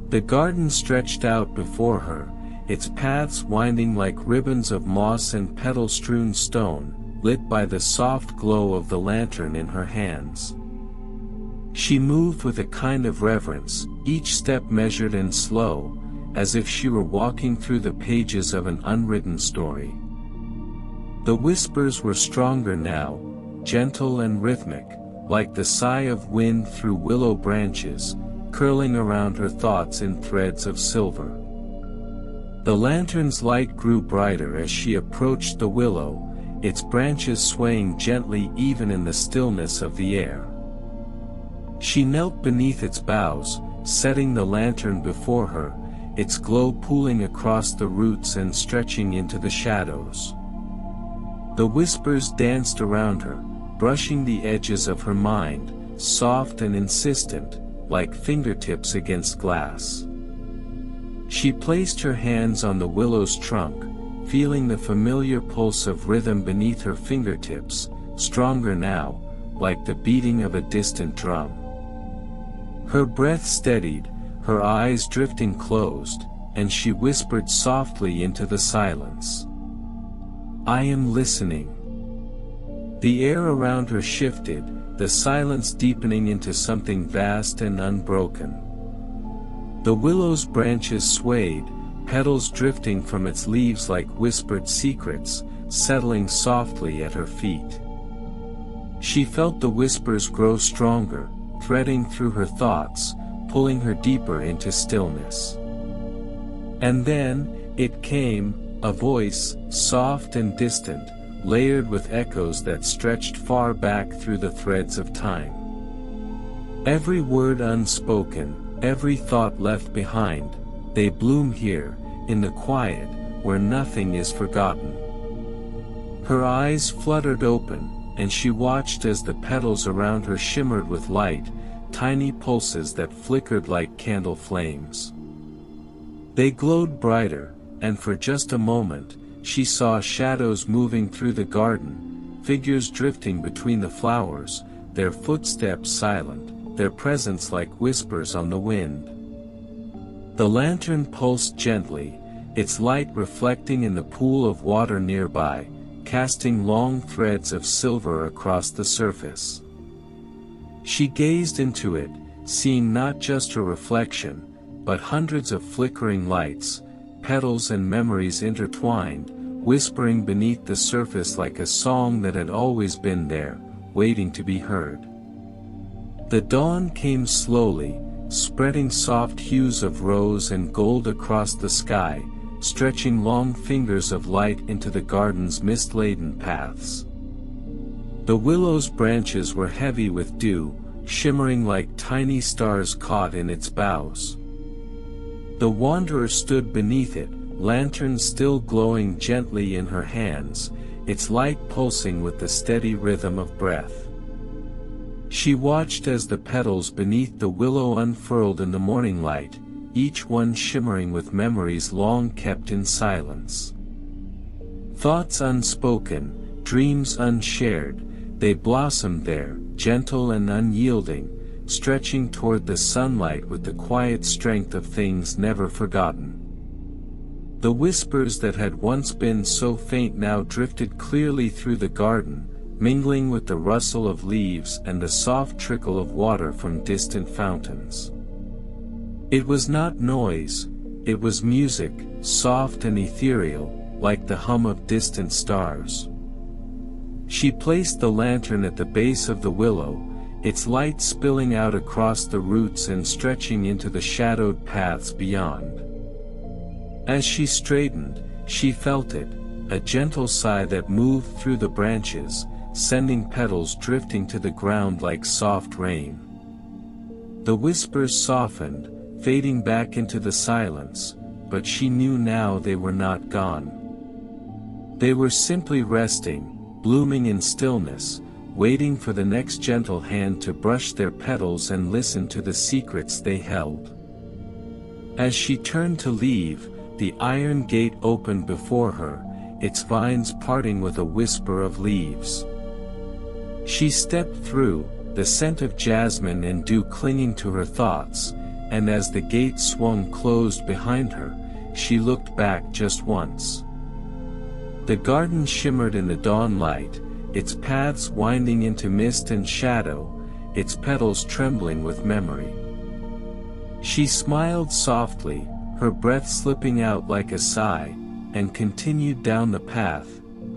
The garden stretched out before her, its paths winding like ribbons of moss and petal-strewn stone, lit by the soft glow of the lantern in her hands. She moved with a kind of reverence, each step measured and slow, as if she were walking through the pages of an unwritten story. The whispers were stronger now, gentle and rhythmic, like the sigh of wind through willow branches, curling around her thoughts in threads of silver. The lantern's light grew brighter as she approached the willow, its branches swaying gently even in the stillness of the air. She knelt beneath its boughs, setting the lantern before her, its glow pooling across the roots and stretching into the shadows. The whispers danced around her, brushing the edges of her mind, soft and insistent, like fingertips against glass. She placed her hands on the willow's trunk, feeling the familiar pulse of rhythm beneath her fingertips, stronger now, like the beating of a distant drum. Her breath steadied, her eyes drifting closed, and she whispered softly into the silence. "I am listening." The air around her shifted, the silence deepening into something vast and unbroken. The willow's branches swayed, petals drifting from its leaves like whispered secrets, settling softly at her feet. She felt the whispers grow stronger, threading through her thoughts, pulling her deeper into stillness. And then, it came, a voice, soft and distant, layered with echoes that stretched far back through the threads of time. Every word unspoken, every thought left behind, they bloom here, in the quiet, where nothing is forgotten. Her eyes fluttered open, and she watched as the petals around her shimmered with light, tiny pulses that flickered like candle flames. They glowed brighter, and for just a moment, she saw shadows moving through the garden, figures drifting between the flowers, their footsteps silent, their presence like whispers on the wind. The lantern pulsed gently, its light reflecting in the pool of water nearby, casting long threads of silver across the surface. She gazed into it, seeing not just her reflection, but hundreds of flickering lights, petals and memories intertwined, whispering beneath the surface like a song that had always been there, waiting to be heard. The dawn came slowly, spreading soft hues of rose and gold across the sky, stretching long fingers of light into the garden's mist-laden paths. The willow's branches were heavy with dew, shimmering like tiny stars caught in its boughs. The wanderer stood beneath it, lantern still glowing gently in her hands, its light pulsing with the steady rhythm of breath. She watched as the petals beneath the willow unfurled in the morning light, each one shimmering with memories long kept in silence. Thoughts unspoken, dreams unshared, they blossomed there, gentle and unyielding, stretching toward the sunlight with the quiet strength of things never forgotten. The whispers that had once been so faint now drifted clearly through the garden, mingling with the rustle of leaves and the soft trickle of water from distant fountains. It was not noise, it was music, soft and ethereal, like the hum of distant stars. She placed the lantern at the base of the willow, its light spilling out across the roots and stretching into the shadowed paths beyond. As she straightened, she felt it, a gentle sigh that moved through the branches, sending petals drifting to the ground like soft rain. The whispers softened, fading back into the silence, but she knew now they were not gone. They were simply resting, blooming in stillness, waiting for the next gentle hand to brush their petals and listen to the secrets they held. As she turned to leave, the iron gate opened before her, its vines parting with a whisper of leaves. She stepped through, the scent of jasmine and dew clinging to her thoughts, and as the gate swung closed behind her, she looked back just once. The garden shimmered in the dawn light, its paths winding into mist and shadow, its petals trembling with memory. She smiled softly, her breath slipping out like a sigh, and continued down the path,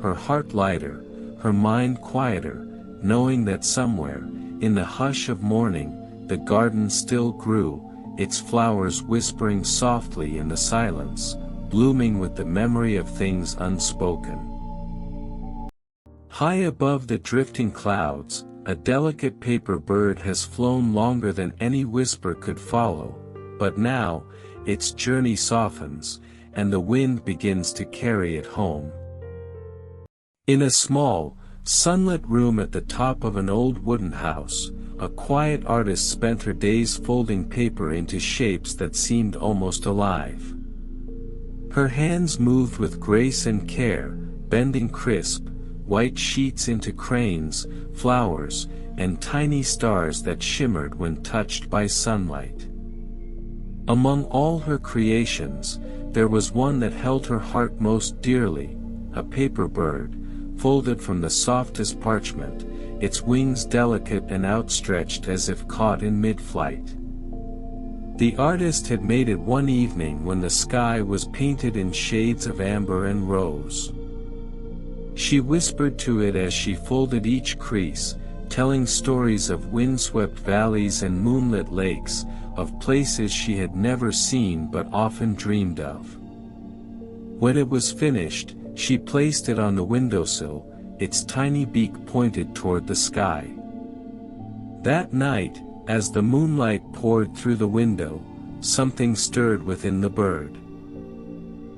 her heart lighter, her mind quieter, knowing that somewhere, in the hush of morning, the garden still grew, its flowers whispering softly in the silence, blooming with the memory of things unspoken. High above the drifting clouds, a delicate paper bird has flown longer than any whisper could follow, but now, its journey softens, and the wind begins to carry it home. In a small, sunlit room at the top of an old wooden house, a quiet artist spent her days folding paper into shapes that seemed almost alive. Her hands moved with grace and care, bending crisp, white sheets into cranes, flowers, and tiny stars that shimmered when touched by sunlight. Among all her creations, there was one that held her heart most dearly, a paper bird, folded from the softest parchment, its wings delicate and outstretched as if caught in mid-flight. The artist had made it one evening when the sky was painted in shades of amber and rose. She whispered to it as she folded each crease, telling stories of windswept valleys and moonlit lakes, of places she had never seen but often dreamed of. When it was finished, she placed it on the windowsill, its tiny beak pointed toward the sky. That night, as the moonlight poured through the window, something stirred within the bird.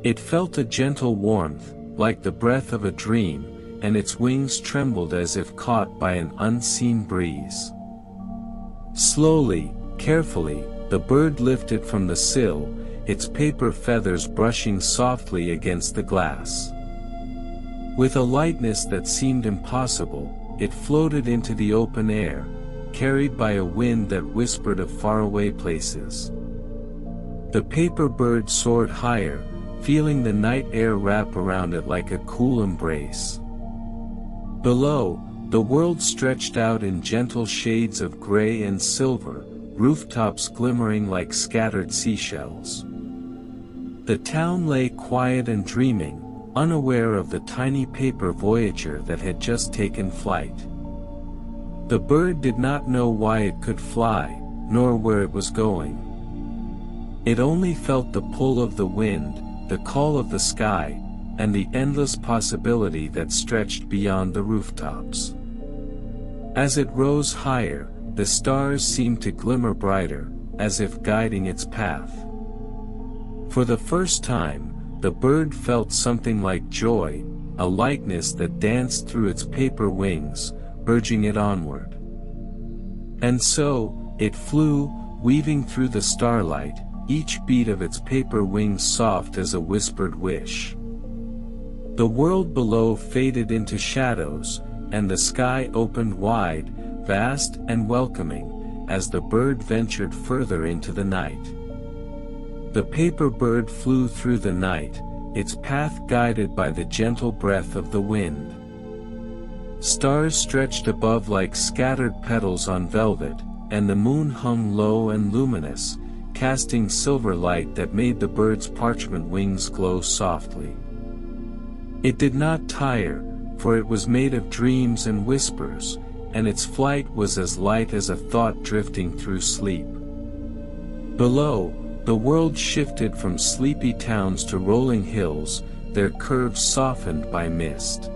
It felt a gentle warmth, like the breath of a dream, and its wings trembled as if caught by an unseen breeze. Slowly, carefully, the bird lifted from the sill, its paper feathers brushing softly against the glass. With a lightness that seemed impossible, it floated into the open air, carried by a wind that whispered of faraway places. The paper bird soared higher, feeling the night air wrap around it like a cool embrace. Below, the world stretched out in gentle shades of gray and silver, rooftops glimmering like scattered seashells. The town lay quiet and dreaming, unaware of the tiny paper voyager that had just taken flight. The bird did not know why it could fly, nor where it was going. It only felt the pull of the wind, the call of the sky, and the endless possibility that stretched beyond the rooftops. As it rose higher, the stars seemed to glimmer brighter, as if guiding its path. For the first time, the bird felt something like joy, a lightness that danced through its paper wings, urging it onward. And so, it flew, weaving through the starlight, each beat of its paper wings soft as a whispered wish. The world below faded into shadows, and the sky opened wide, vast and welcoming, as the bird ventured further into the night. The paper bird flew through the night, its path guided by the gentle breath of the wind. Stars stretched above like scattered petals on velvet, and the moon hung low and luminous, casting silver light that made the bird's parchment wings glow softly. It did not tire, for it was made of dreams and whispers, and its flight was as light as a thought drifting through sleep. Below, the world shifted from sleepy towns to rolling hills, their curves softened by mist.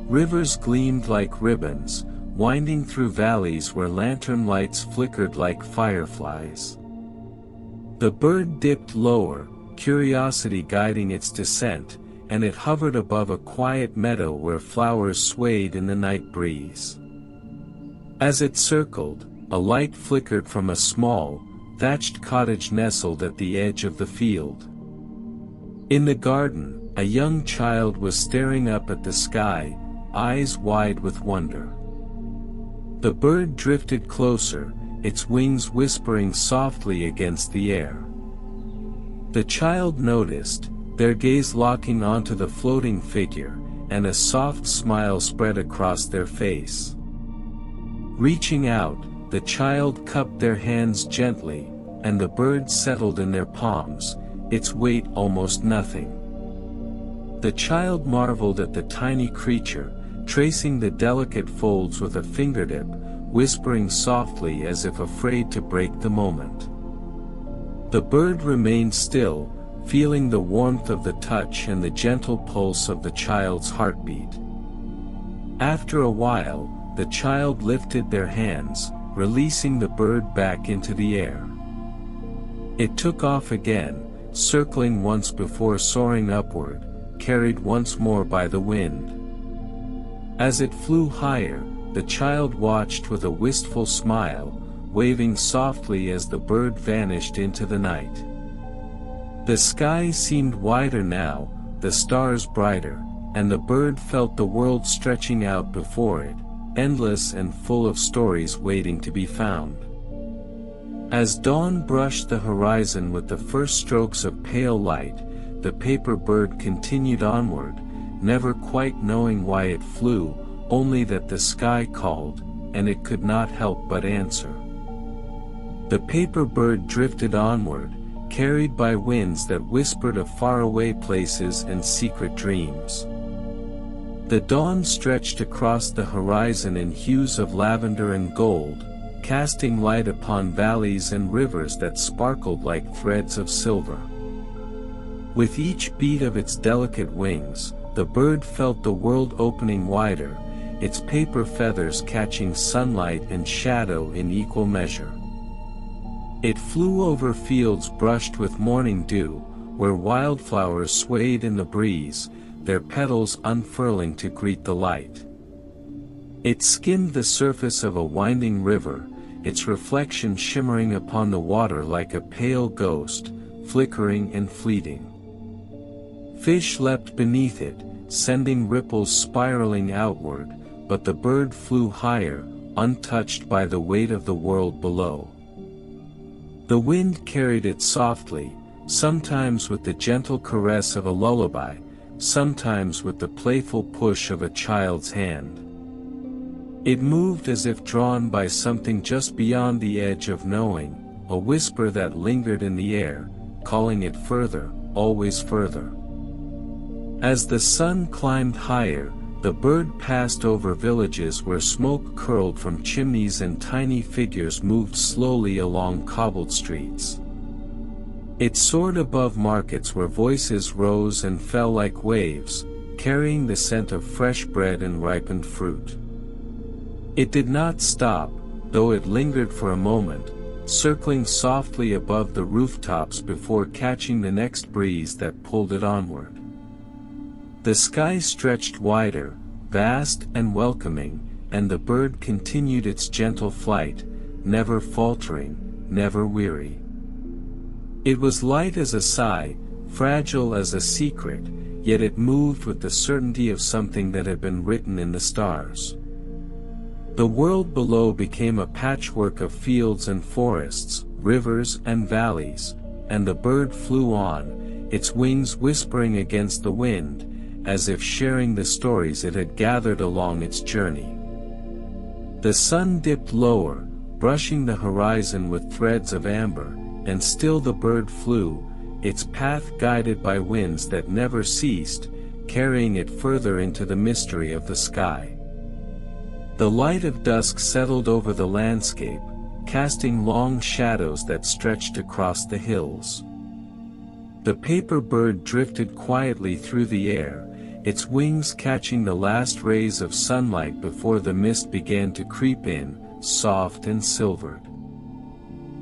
Rivers gleamed like ribbons, winding through valleys where lantern lights flickered like fireflies. The bird dipped lower, curiosity guiding its descent, and it hovered above a quiet meadow where flowers swayed in the night breeze. As it circled, a light flickered from a small, thatched cottage nestled at the edge of the field. In the garden, a young child was staring up at the sky, eyes wide with wonder. The bird drifted closer, its wings whispering softly against the air. The child noticed, their gaze locking onto the floating figure, and a soft smile spread across their face. Reaching out, the child cupped their hands gently, and the bird settled in their palms, its weight almost nothing. The child marveled at the tiny creature, tracing the delicate folds with a fingertip, whispering softly as if afraid to break the moment. The bird remained still, feeling the warmth of the touch and the gentle pulse of the child's heartbeat. After a while, the child lifted their hands, releasing the bird back into the air. It took off again, circling once before soaring upward, carried once more by the wind. As it flew higher, the child watched with a wistful smile, waving softly as the bird vanished into the night. The sky seemed wider now, the stars brighter, and the bird felt the world stretching out before it, endless and full of stories waiting to be found. As dawn brushed the horizon with the first strokes of pale light, the paper bird continued onward, never quite knowing why it flew, only that the sky called, and it could not help but answer. The paper bird drifted onward, carried by winds that whispered of faraway places and secret dreams. The dawn stretched across the horizon in hues of lavender and gold, casting light upon valleys and rivers that sparkled like threads of silver. With each beat of its delicate wings, the bird felt the world opening wider, its paper feathers catching sunlight and shadow in equal measure. It flew over fields brushed with morning dew, where wildflowers swayed in the breeze, their petals unfurling to greet the light. It skimmed the surface of a winding river, its reflection shimmering upon the water like a pale ghost, flickering and fleeting. Fish leapt beneath it, sending ripples spiraling outward, but the bird flew higher, untouched by the weight of the world below. The wind carried it softly, sometimes with the gentle caress of a lullaby, sometimes with the playful push of a child's hand. It moved as if drawn by something just beyond the edge of knowing, a whisper that lingered in the air, calling it further, always further. As the sun climbed higher, the bird passed over villages where smoke curled from chimneys and tiny figures moved slowly along cobbled streets. It soared above markets where voices rose and fell like waves, carrying the scent of fresh bread and ripened fruit. It did not stop, though it lingered for a moment, circling softly above the rooftops before catching the next breeze that pulled it onward. The sky stretched wider, vast and welcoming, and the bird continued its gentle flight, never faltering, never weary. It was light as a sigh, fragile as a secret, yet it moved with the certainty of something that had been written in the stars. The world below became a patchwork of fields and forests, rivers and valleys, and the bird flew on, its wings whispering against the wind, as if sharing the stories it had gathered along its journey. The sun dipped lower, brushing the horizon with threads of amber, and still the bird flew, its path guided by winds that never ceased, carrying it further into the mystery of the sky. The light of dusk settled over the landscape, casting long shadows that stretched across the hills. The paper bird drifted quietly through the air, its wings catching the last rays of sunlight before the mist began to creep in, soft and silvered.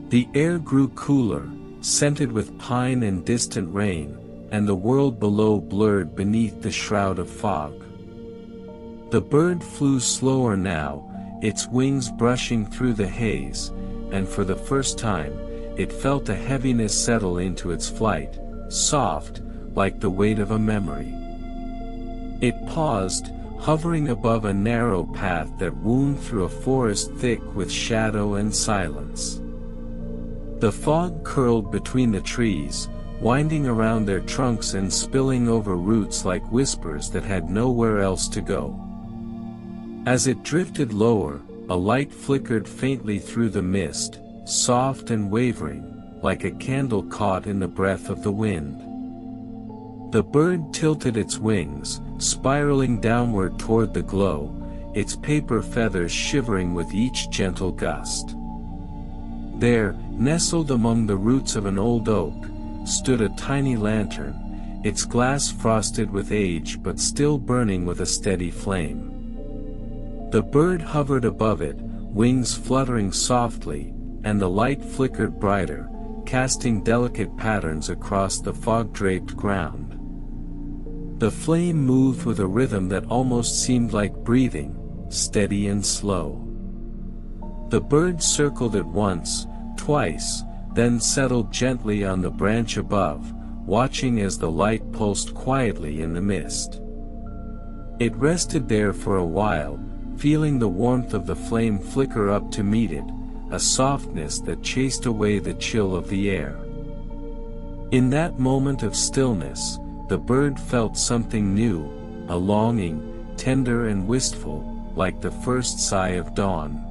The air grew cooler, scented with pine and distant rain, and the world below blurred beneath the shroud of fog. The bird flew slower now, its wings brushing through the haze, and for the first time, it felt a heaviness settle into its flight, soft, like the weight of a memory. It paused, hovering above a narrow path that wound through a forest thick with shadow and silence. The fog curled between the trees, winding around their trunks and spilling over roots like whispers that had nowhere else to go. As it drifted lower, a light flickered faintly through the mist, soft and wavering, like a candle caught in the breath of the wind. The bird tilted its wings, spiraling downward toward the glow, its paper feathers shivering with each gentle gust. There, nestled among the roots of an old oak, stood a tiny lantern, its glass frosted with age but still burning with a steady flame. The bird hovered above it, wings fluttering softly, and the light flickered brighter, casting delicate patterns across the fog-draped ground. The flame moved with a rhythm that almost seemed like breathing, steady and slow. The bird circled it once, twice, then settled gently on the branch above, watching as the light pulsed quietly in the mist. It rested there for a while, feeling the warmth of the flame flicker up to meet it, a softness that chased away the chill of the air. In that moment of stillness, the bird felt something new, a longing, tender and wistful, like the first sigh of dawn.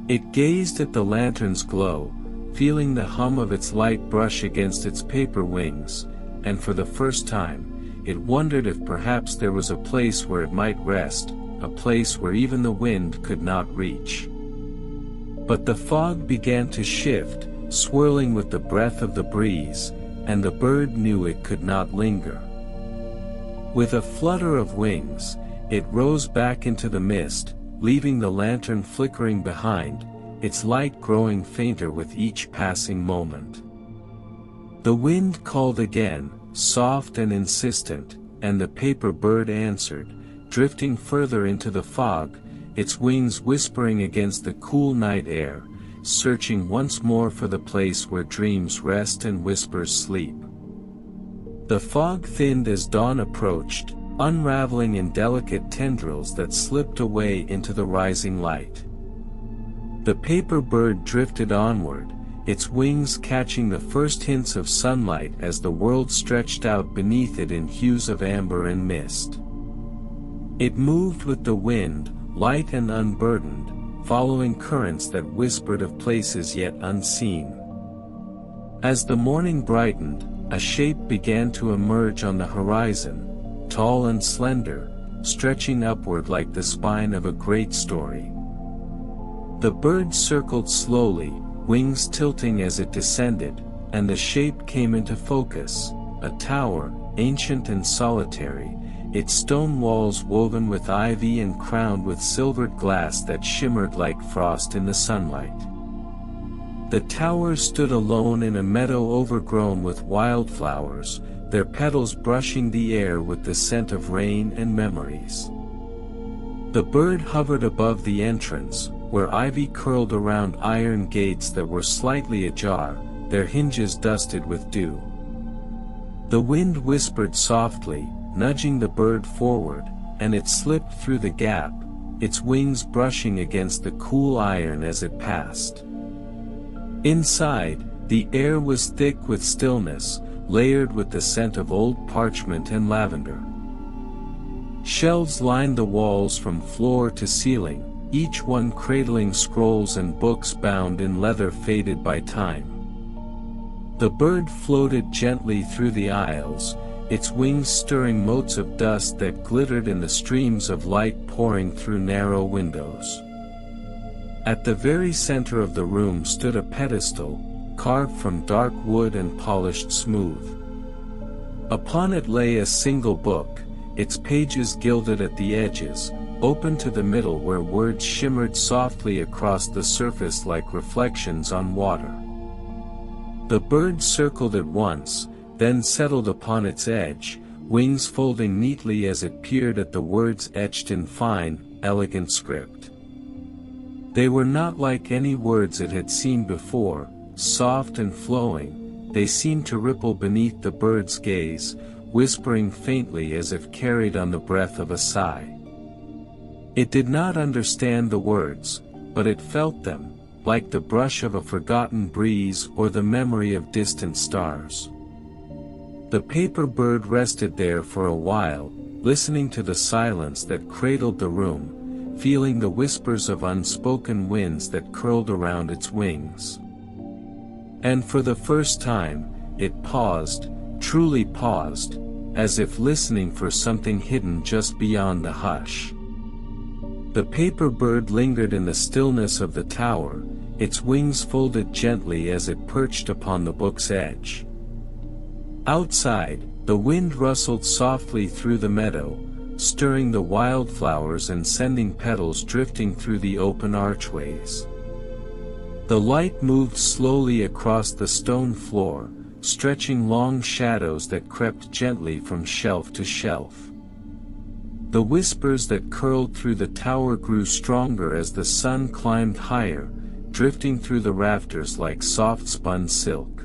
It gazed at the lantern's glow, feeling the hum of its light brush against its paper wings, and for the first time, it wondered if perhaps there was a place where it might rest, a place where even the wind could not reach. But the fog began to shift, swirling with the breath of the breeze, and the bird knew it could not linger. With a flutter of wings, it rose back into the mist, leaving the lantern flickering behind, its light growing fainter with each passing moment. The wind called again, soft and insistent, and the paper bird answered, drifting further into the fog, its wings whispering against the cool night air, searching once more for the place where dreams rest and whispers sleep. The fog thinned as dawn approached, unraveling in delicate tendrils that slipped away into the rising light. The paper bird drifted onward, its wings catching the first hints of sunlight as the world stretched out beneath it in hues of amber and mist. It moved with the wind, light and unburdened, following currents that whispered of places yet unseen. As the morning brightened, a shape began to emerge on the horizon, tall and slender, stretching upward like the spine of a great story. The bird circled slowly, wings tilting as it descended, and the shape came into focus, a tower, ancient and solitary, its stone walls woven with ivy and crowned with silvered glass that shimmered like frost in the sunlight. The tower stood alone in a meadow overgrown with wildflowers, their petals brushing the air with the scent of rain and memories. The bird hovered above the entrance, where ivy curled around iron gates that were slightly ajar, their hinges dusted with dew. The wind whispered softly, nudging the bird forward, and it slipped through the gap, its wings brushing against the cool iron as it passed. Inside, the air was thick with stillness, layered with the scent of old parchment and lavender. Shelves lined the walls from floor to ceiling, each one cradling scrolls and books bound in leather faded by time. The bird floated gently through the aisles, its wings stirring motes of dust that glittered in the streams of light pouring through narrow windows. At the very center of the room stood a pedestal, carved from dark wood and polished smooth. Upon it lay a single book, its pages gilded at the edges, open to the middle where words shimmered softly across the surface like reflections on water. The bird circled it once, then settled upon its edge, wings folding neatly as it peered at the words etched in fine, elegant script. They were not like any words it had seen before, soft and flowing, they seemed to ripple beneath the bird's gaze, whispering faintly as if carried on the breath of a sigh. It did not understand the words, but it felt them, like the brush of a forgotten breeze or the memory of distant stars. The paper bird rested there for a while, listening to the silence that cradled the room, feeling the whispers of unspoken winds that curled around its wings. And for the first time, it paused, truly paused, as if listening for something hidden just beyond the hush. The paper bird lingered in the stillness of the tower, its wings folded gently as it perched upon the book's edge. Outside, the wind rustled softly through the meadow, stirring the wildflowers and sending petals drifting through the open archways. The light moved slowly across the stone floor, stretching long shadows that crept gently from shelf to shelf. The whispers that curled through the tower grew stronger as the sun climbed higher, drifting through the rafters like soft spun silk.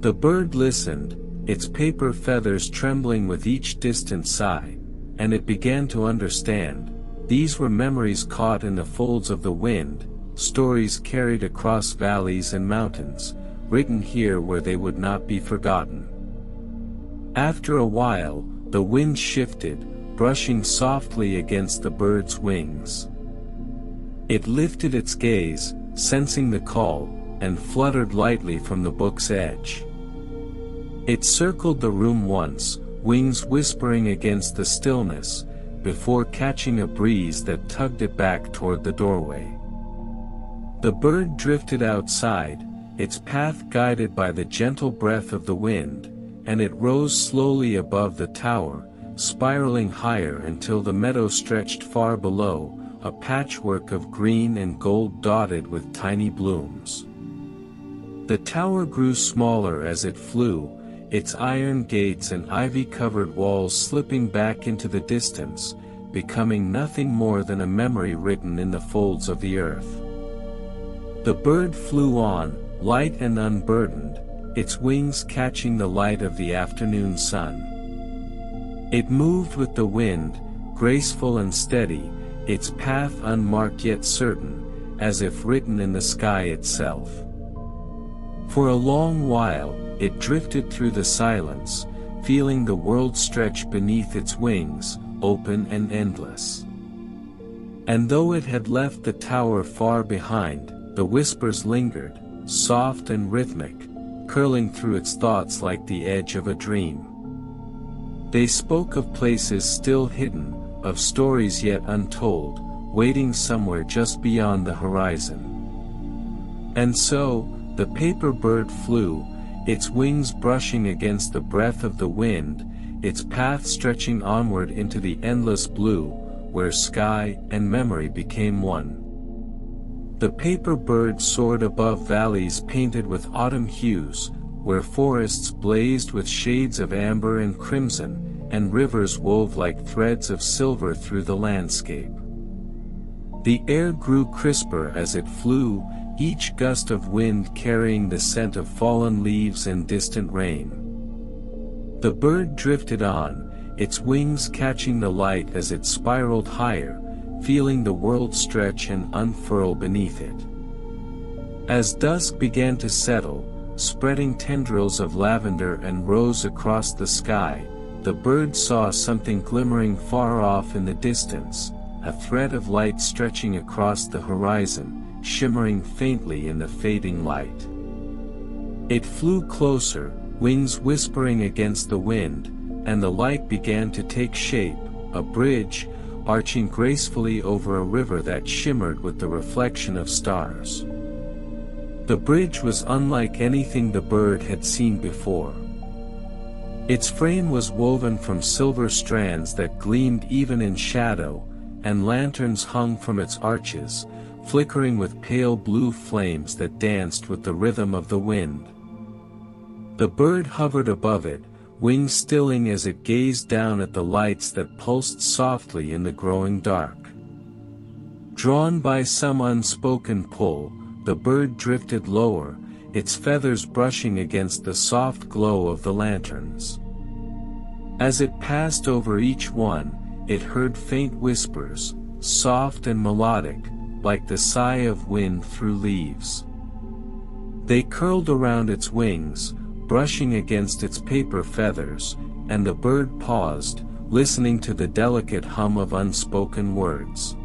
The bird listened, its paper feathers trembling with each distant sigh, and it began to understand. These were memories caught in the folds of the wind, stories carried across valleys and mountains, written here where they would not be forgotten. After a while, the wind shifted, brushing softly against the bird's wings. It lifted its gaze, sensing the call, and fluttered lightly from the book's edge. It circled the room once, wings whispering against the stillness, before catching a breeze that tugged it back toward the doorway. The bird drifted outside, its path guided by the gentle breath of the wind, and it rose slowly above the tower, spiraling higher until the meadow stretched far below, a patchwork of green and gold dotted with tiny blooms. The tower grew smaller as it flew, its iron gates and ivy-covered walls slipping back into the distance, becoming nothing more than a memory written in the folds of the earth. The bird flew on, light and unburdened, its wings catching the light of the afternoon sun. It moved with the wind, graceful and steady, its path unmarked yet certain, as if written in the sky itself. For a long while, it drifted through the silence, feeling the world stretch beneath its wings, open and endless. And though it had left the tower far behind, the whispers lingered, soft and rhythmic, curling through its thoughts like the edge of a dream. They spoke of places still hidden, of stories yet untold, waiting somewhere just beyond the horizon. And so, the paper bird flew, its wings brushing against the breath of the wind, its path stretching onward into the endless blue, where sky and memory became one. The paper bird soared above valleys painted with autumn hues, where forests blazed with shades of amber and crimson, and rivers wove like threads of silver through the landscape. The air grew crisper as it flew, each gust of wind carrying the scent of fallen leaves and distant rain. The bird drifted on, its wings catching the light as it spiraled higher, feeling the world stretch and unfurl beneath it. As dusk began to settle, spreading tendrils of lavender and rose across the sky, the bird saw something glimmering far off in the distance, a thread of light stretching across the horizon, shimmering faintly in the fading light. It flew closer, wings whispering against the wind, and the light began to take shape, a bridge, arching gracefully over a river that shimmered with the reflection of stars. The bridge was unlike anything the bird had seen before. Its frame was woven from silver strands that gleamed even in shadow, and lanterns hung from its arches, flickering with pale blue flames that danced with the rhythm of the wind. The bird hovered above it, wings stilling as it gazed down at the lights that pulsed softly in the growing dark. Drawn by some unspoken pull, the bird drifted lower, its feathers brushing against the soft glow of the lanterns. As it passed over each one, it heard faint whispers, soft and melodic, like the sigh of wind through leaves. They curled around its wings, brushing against its paper feathers, and the bird paused, listening to the delicate hum of unspoken words.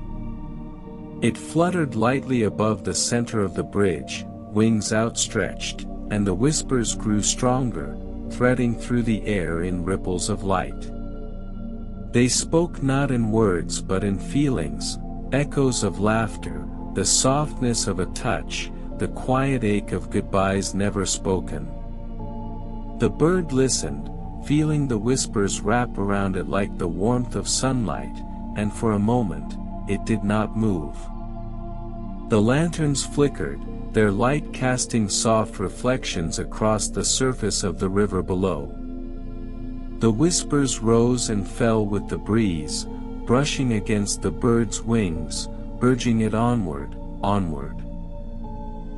It fluttered lightly above the center of the bridge, wings outstretched, and the whispers grew stronger, threading through the air in ripples of light. They spoke not in words but in feelings, echoes of laughter, the softness of a touch, the quiet ache of goodbyes never spoken. The bird listened, feeling the whispers wrap around it like the warmth of sunlight, and for a moment, it did not move. The lanterns flickered, their light casting soft reflections across the surface of the river below. The whispers rose and fell with the breeze, brushing against the bird's wings, urging it onward, onward.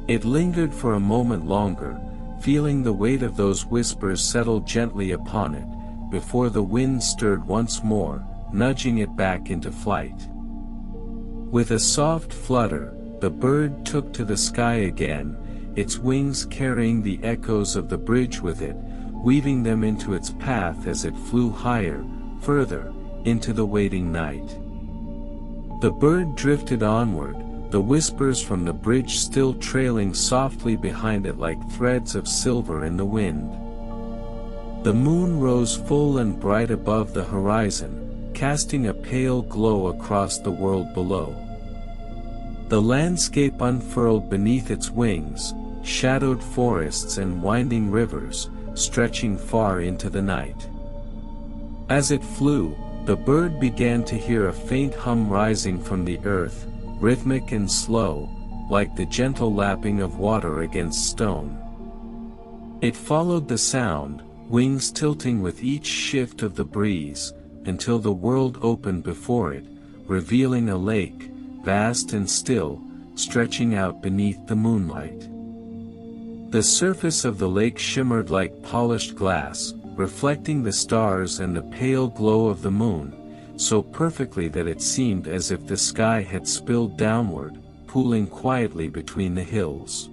It lingered for a moment longer, feeling the weight of those whispers settle gently upon it, before the wind stirred once more, nudging it back into flight. With a soft flutter, the bird took to the sky again, its wings carrying the echoes of the bridge with it, weaving them into its path as it flew higher, further, into the waiting night. The bird drifted onward, the whispers from the bridge still trailing softly behind it like threads of silver in the wind. The moon rose full and bright above the horizon, casting a pale glow across the world below. The landscape unfurled beneath its wings, shadowed forests and winding rivers, stretching far into the night. As it flew, the bird began to hear a faint hum rising from the earth, rhythmic and slow, like the gentle lapping of water against stone. It followed the sound, wings tilting with each shift of the breeze, until the world opened before it, revealing a lake, vast and still, stretching out beneath the moonlight. The surface of the lake shimmered like polished glass, reflecting the stars and the pale glow of the moon, so perfectly that it seemed as if the sky had spilled downward, pooling quietly between the hills.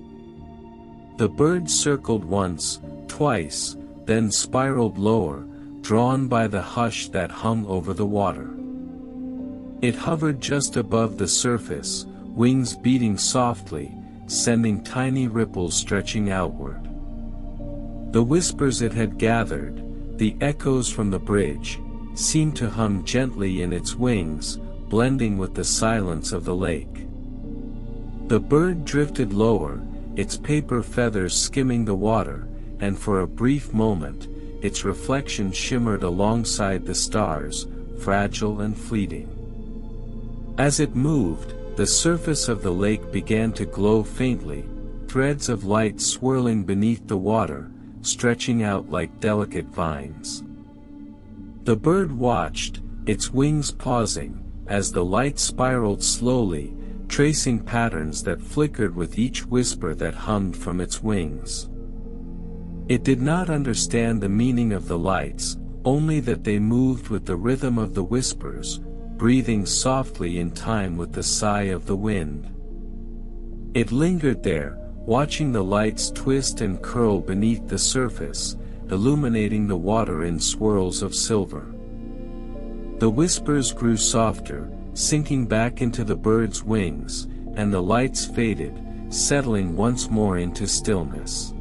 The bird circled once, twice, then spiraled lower, drawn by the hush that hung over the water. It hovered just above the surface, wings beating softly, sending tiny ripples stretching outward. The whispers it had gathered, the echoes from the bridge, seemed to hum gently in its wings, blending with the silence of the lake. The bird drifted lower, its paper feathers skimming the water, and for a brief moment, its reflection shimmered alongside the stars, fragile and fleeting. As it moved, the surface of the lake began to glow faintly, threads of light swirling beneath the water, stretching out like delicate vines. The bird watched, its wings pausing, as the light spiraled slowly, tracing patterns that flickered with each whisper that hummed from its wings. It did not understand the meaning of the lights, only that they moved with the rhythm of the whispers, breathing softly in time with the sigh of the wind. It lingered there, watching the lights twist and curl beneath the surface, illuminating the water in swirls of silver. The whispers grew softer, sinking back into the bird's wings, and the lights faded, settling once more into stillness.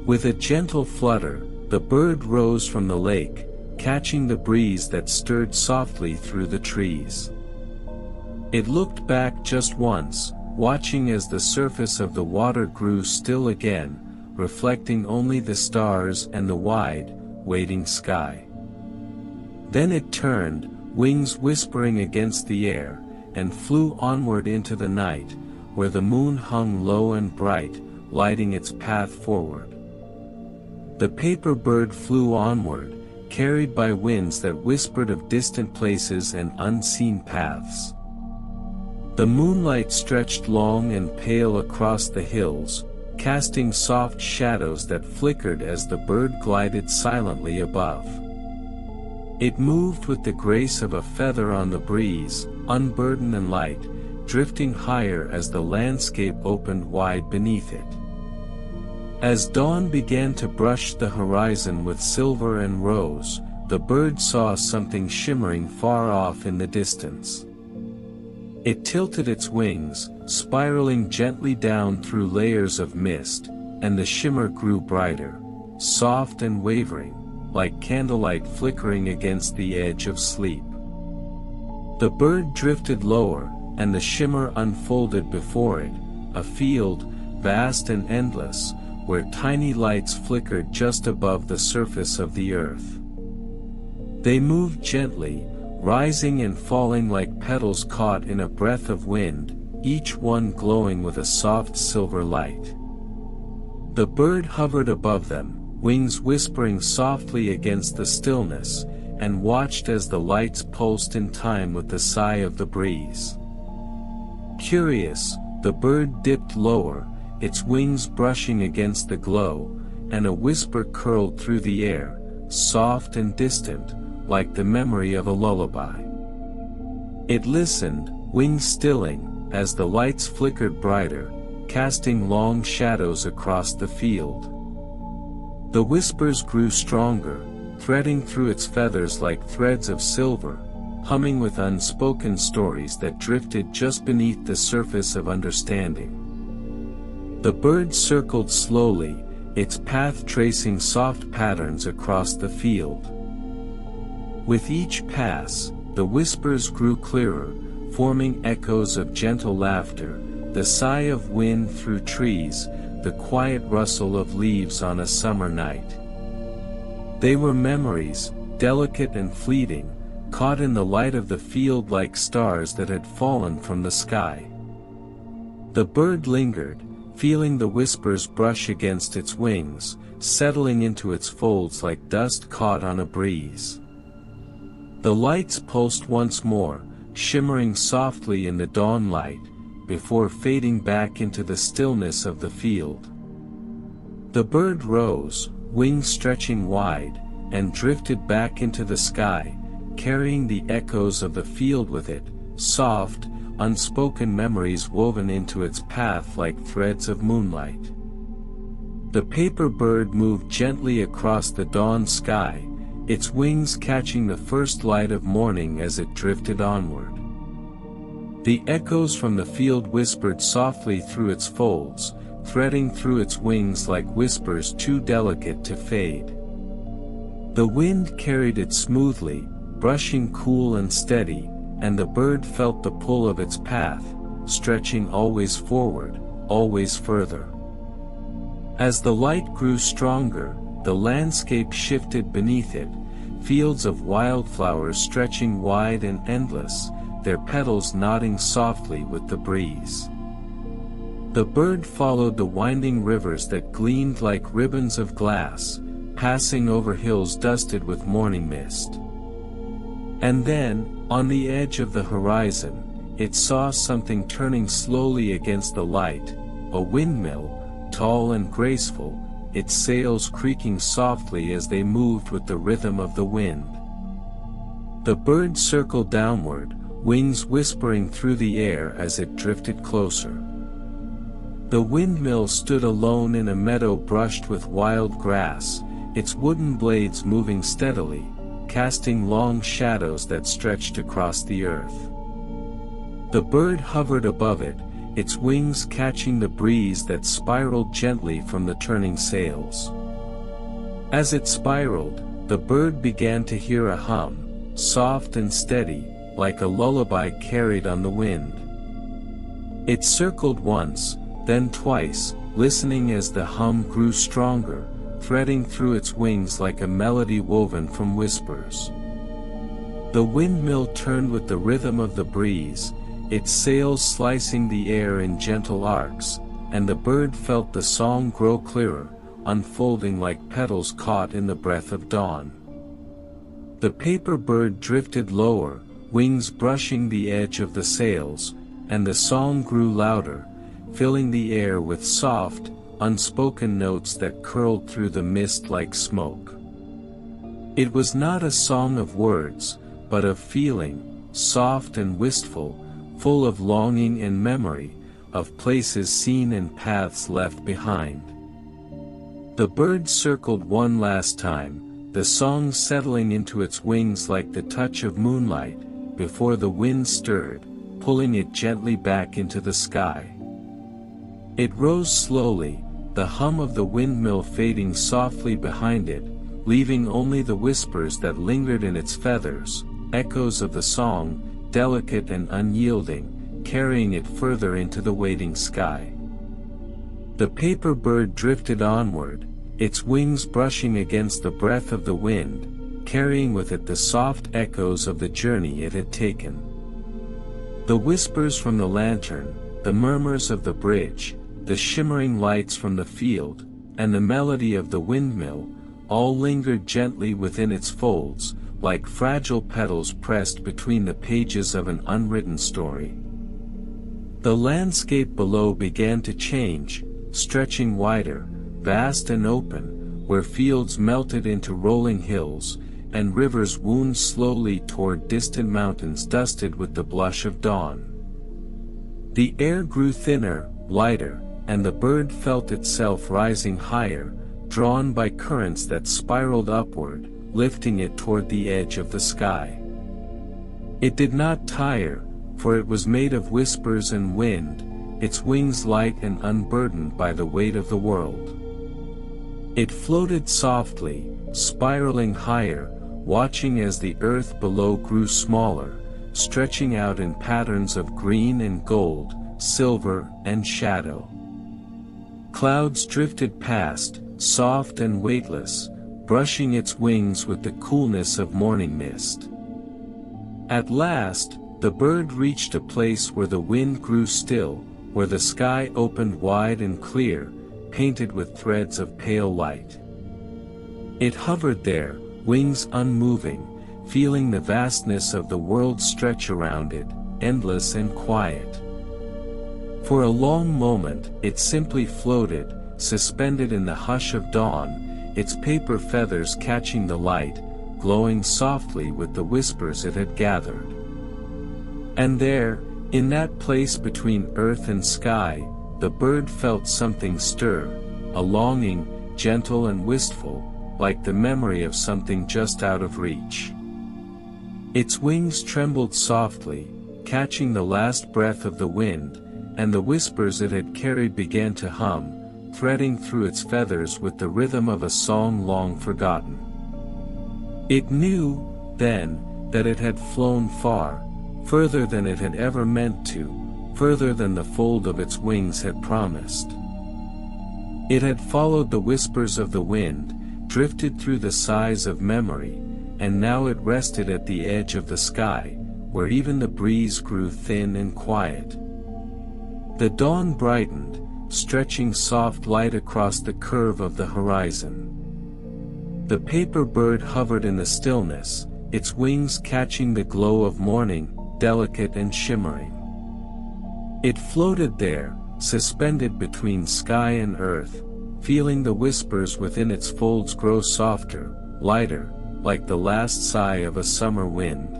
With a gentle flutter, the bird rose from the lake, catching the breeze that stirred softly through the trees. It looked back just once, watching as the surface of the water grew still again, reflecting only the stars and the wide, waiting sky. Then it turned, wings whispering against the air, and flew onward into the night, where the moon hung low and bright, lighting its path forward. The paper bird flew onward, carried by winds that whispered of distant places and unseen paths. The moonlight stretched long and pale across the hills, casting soft shadows that flickered as the bird glided silently above. It moved with the grace of a feather on the breeze, unburdened and light, drifting higher as the landscape opened wide beneath it. As dawn began to brush the horizon with silver and rose, the bird saw something shimmering far off in the distance. It tilted its wings, spiraling gently down through layers of mist, and the shimmer grew brighter, soft and wavering, like candlelight flickering against the edge of sleep. The bird drifted lower, and the shimmer unfolded before it, a field, vast and endless, where tiny lights flickered just above the surface of the earth. They moved gently, rising and falling like petals caught in a breath of wind, each one glowing with a soft silver light. The bird hovered above them, wings whispering softly against the stillness, and watched as the lights pulsed in time with the sigh of the breeze. Curious, the bird dipped lower, its wings brushing against the glow, and a whisper curled through the air, soft and distant, like the memory of a lullaby. It listened, wings stilling, as the lights flickered brighter, casting long shadows across the field. The whispers grew stronger, threading through its feathers like threads of silver, humming with unspoken stories that drifted just beneath the surface of understanding. The bird circled slowly, its path tracing soft patterns across the field. With each pass, the whispers grew clearer, forming echoes of gentle laughter, the sigh of wind through trees, the quiet rustle of leaves on a summer night. They were memories, delicate and fleeting, caught in the light of the field like stars that had fallen from the sky. The bird lingered, feeling the whispers brush against its wings, settling into its folds like dust caught on a breeze. The lights pulsed once more, shimmering softly in the dawn light, before fading back into the stillness of the field. The bird rose, wings stretching wide, and drifted back into the sky, carrying the echoes of the field with it, soft, unspoken memories woven into its path like threads of moonlight. The paper bird moved gently across the dawn sky, its wings catching the first light of morning as it drifted onward. The echoes from the field whispered softly through its folds, threading through its wings like whispers too delicate to fade. The wind carried it smoothly, brushing cool and steady, and the bird felt the pull of its path, stretching always forward, always further. As the light grew stronger, the landscape shifted beneath it, fields of wildflowers stretching wide and endless, their petals nodding softly with the breeze. The bird followed the winding rivers that gleamed like ribbons of glass, passing over hills dusted with morning mist. And then, on the edge of the horizon, it saw something turning slowly against the light, a windmill, tall and graceful, its sails creaking softly as they moved with the rhythm of the wind. The bird circled downward, wings whispering through the air as it drifted closer. The windmill stood alone in a meadow brushed with wild grass, its wooden blades moving steadily, casting long shadows that stretched across the earth. The bird hovered above it, its wings catching the breeze that spiraled gently from the turning sails. As it spiraled, the bird began to hear a hum, soft and steady, like a lullaby carried on the wind. It circled once, then twice, listening as the hum grew stronger, threading through its wings like a melody woven from whispers. The windmill turned with the rhythm of the breeze, its sails slicing the air in gentle arcs, and the bird felt the song grow clearer, unfolding like petals caught in the breath of dawn. The paper bird drifted lower, wings brushing the edge of the sails, and the song grew louder, filling the air with soft, unspoken notes that curled through the mist like smoke. It was not a song of words, but of feeling, soft and wistful, full of longing and memory, of places seen and paths left behind. The bird circled one last time, the song settling into its wings like the touch of moonlight, before the wind stirred, pulling it gently back into the sky. It rose slowly, the hum of the windmill fading softly behind it, leaving only the whispers that lingered in its feathers, echoes of the song, delicate and unyielding, carrying it further into the waiting sky. The paper bird drifted onward, its wings brushing against the breath of the wind, carrying with it the soft echoes of the journey it had taken. The whispers from the lantern, the murmurs of the bridge, the shimmering lights from the field, and the melody of the windmill, all lingered gently within its folds, like fragile petals pressed between the pages of an unwritten story. The landscape below began to change, stretching wider, vast and open, where fields melted into rolling hills, and rivers wound slowly toward distant mountains dusted with the blush of dawn. The air grew thinner, lighter, and the bird felt itself rising higher, drawn by currents that spiraled upward, lifting it toward the edge of the sky. It did not tire, for it was made of whispers and wind, its wings light and unburdened by the weight of the world. It floated softly, spiraling higher, watching as the earth below grew smaller, stretching out in patterns of green and gold, silver and shadow. Clouds drifted past, soft and weightless, brushing its wings with the coolness of morning mist. At last, the bird reached a place where the wind grew still, where the sky opened wide and clear, painted with threads of pale light. It hovered there, wings unmoving, feeling the vastness of the world stretch around it, endless and quiet. For a long moment, it simply floated, suspended in the hush of dawn, its paper feathers catching the light, glowing softly with the whispers it had gathered. And there, in that place between earth and sky, the bird felt something stir, a longing, gentle and wistful, like the memory of something just out of reach. Its wings trembled softly, catching the last breath of the wind, and the whispers it had carried began to hum, threading through its feathers with the rhythm of a song long forgotten. It knew, then, that it had flown far, further than it had ever meant to, further than the fold of its wings had promised. It had followed the whispers of the wind, drifted through the sighs of memory, and now it rested at the edge of the sky, where even the breeze grew thin and quiet. The dawn brightened, stretching soft light across the curve of the horizon. The paper bird hovered in the stillness, its wings catching the glow of morning, delicate and shimmering. It floated there, suspended between sky and earth, feeling the whispers within its folds grow softer, lighter, like the last sigh of a summer wind.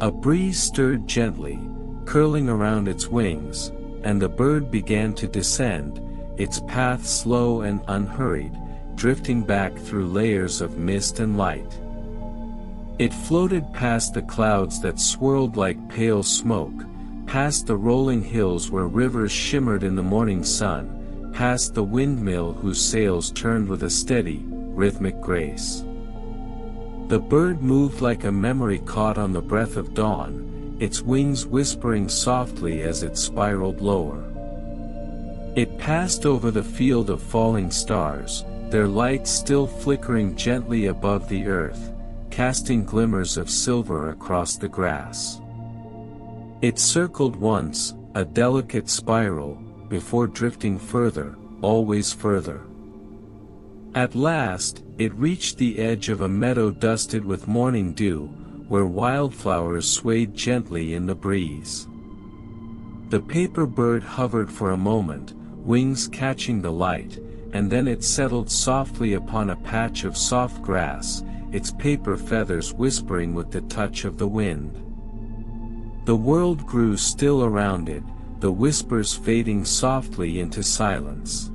A breeze stirred gently, curling around its wings, and the bird began to descend, its path slow and unhurried, drifting back through layers of mist and light. It floated past the clouds that swirled like pale smoke, past the rolling hills where rivers shimmered in the morning sun, past the windmill whose sails turned with a steady, rhythmic grace. The bird moved like a memory caught on the breath of dawn, its wings whispering softly as it spiraled lower. It passed over the field of falling stars, their lights still flickering gently above the earth, casting glimmers of silver across the grass. It circled once, a delicate spiral, before drifting further, always further. At last, it reached the edge of a meadow dusted with morning dew, where wildflowers swayed gently in the breeze. The paper bird hovered for a moment, wings catching the light, and then it settled softly upon a patch of soft grass, its paper feathers whispering with the touch of the wind. The world grew still around it, the whispers fading softly into silence.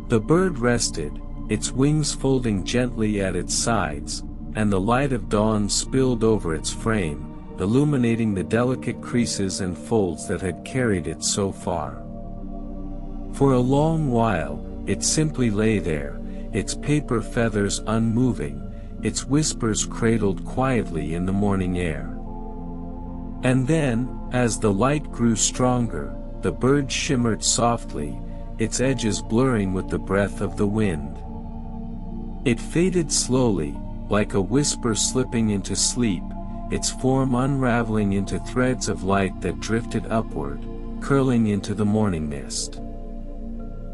The bird rested, its wings folding gently at its sides, and the light of dawn spilled over its frame, illuminating the delicate creases and folds that had carried it so far. For a long while, it simply lay there, its paper feathers unmoving, its whispers cradled quietly in the morning air. And then, as the light grew stronger, the bird shimmered softly, its edges blurring with the breath of the wind. It faded slowly, like a whisper slipping into sleep, its form unraveling into threads of light that drifted upward, curling into the morning mist.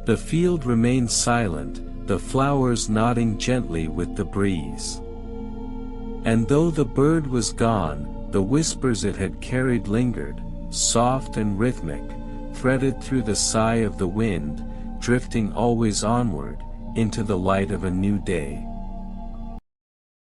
The field remained silent, the flowers nodding gently with the breeze. And though the bird was gone, the whispers it had carried lingered, soft and rhythmic, threaded through the sigh of the wind, drifting always onward, into the light of a new day.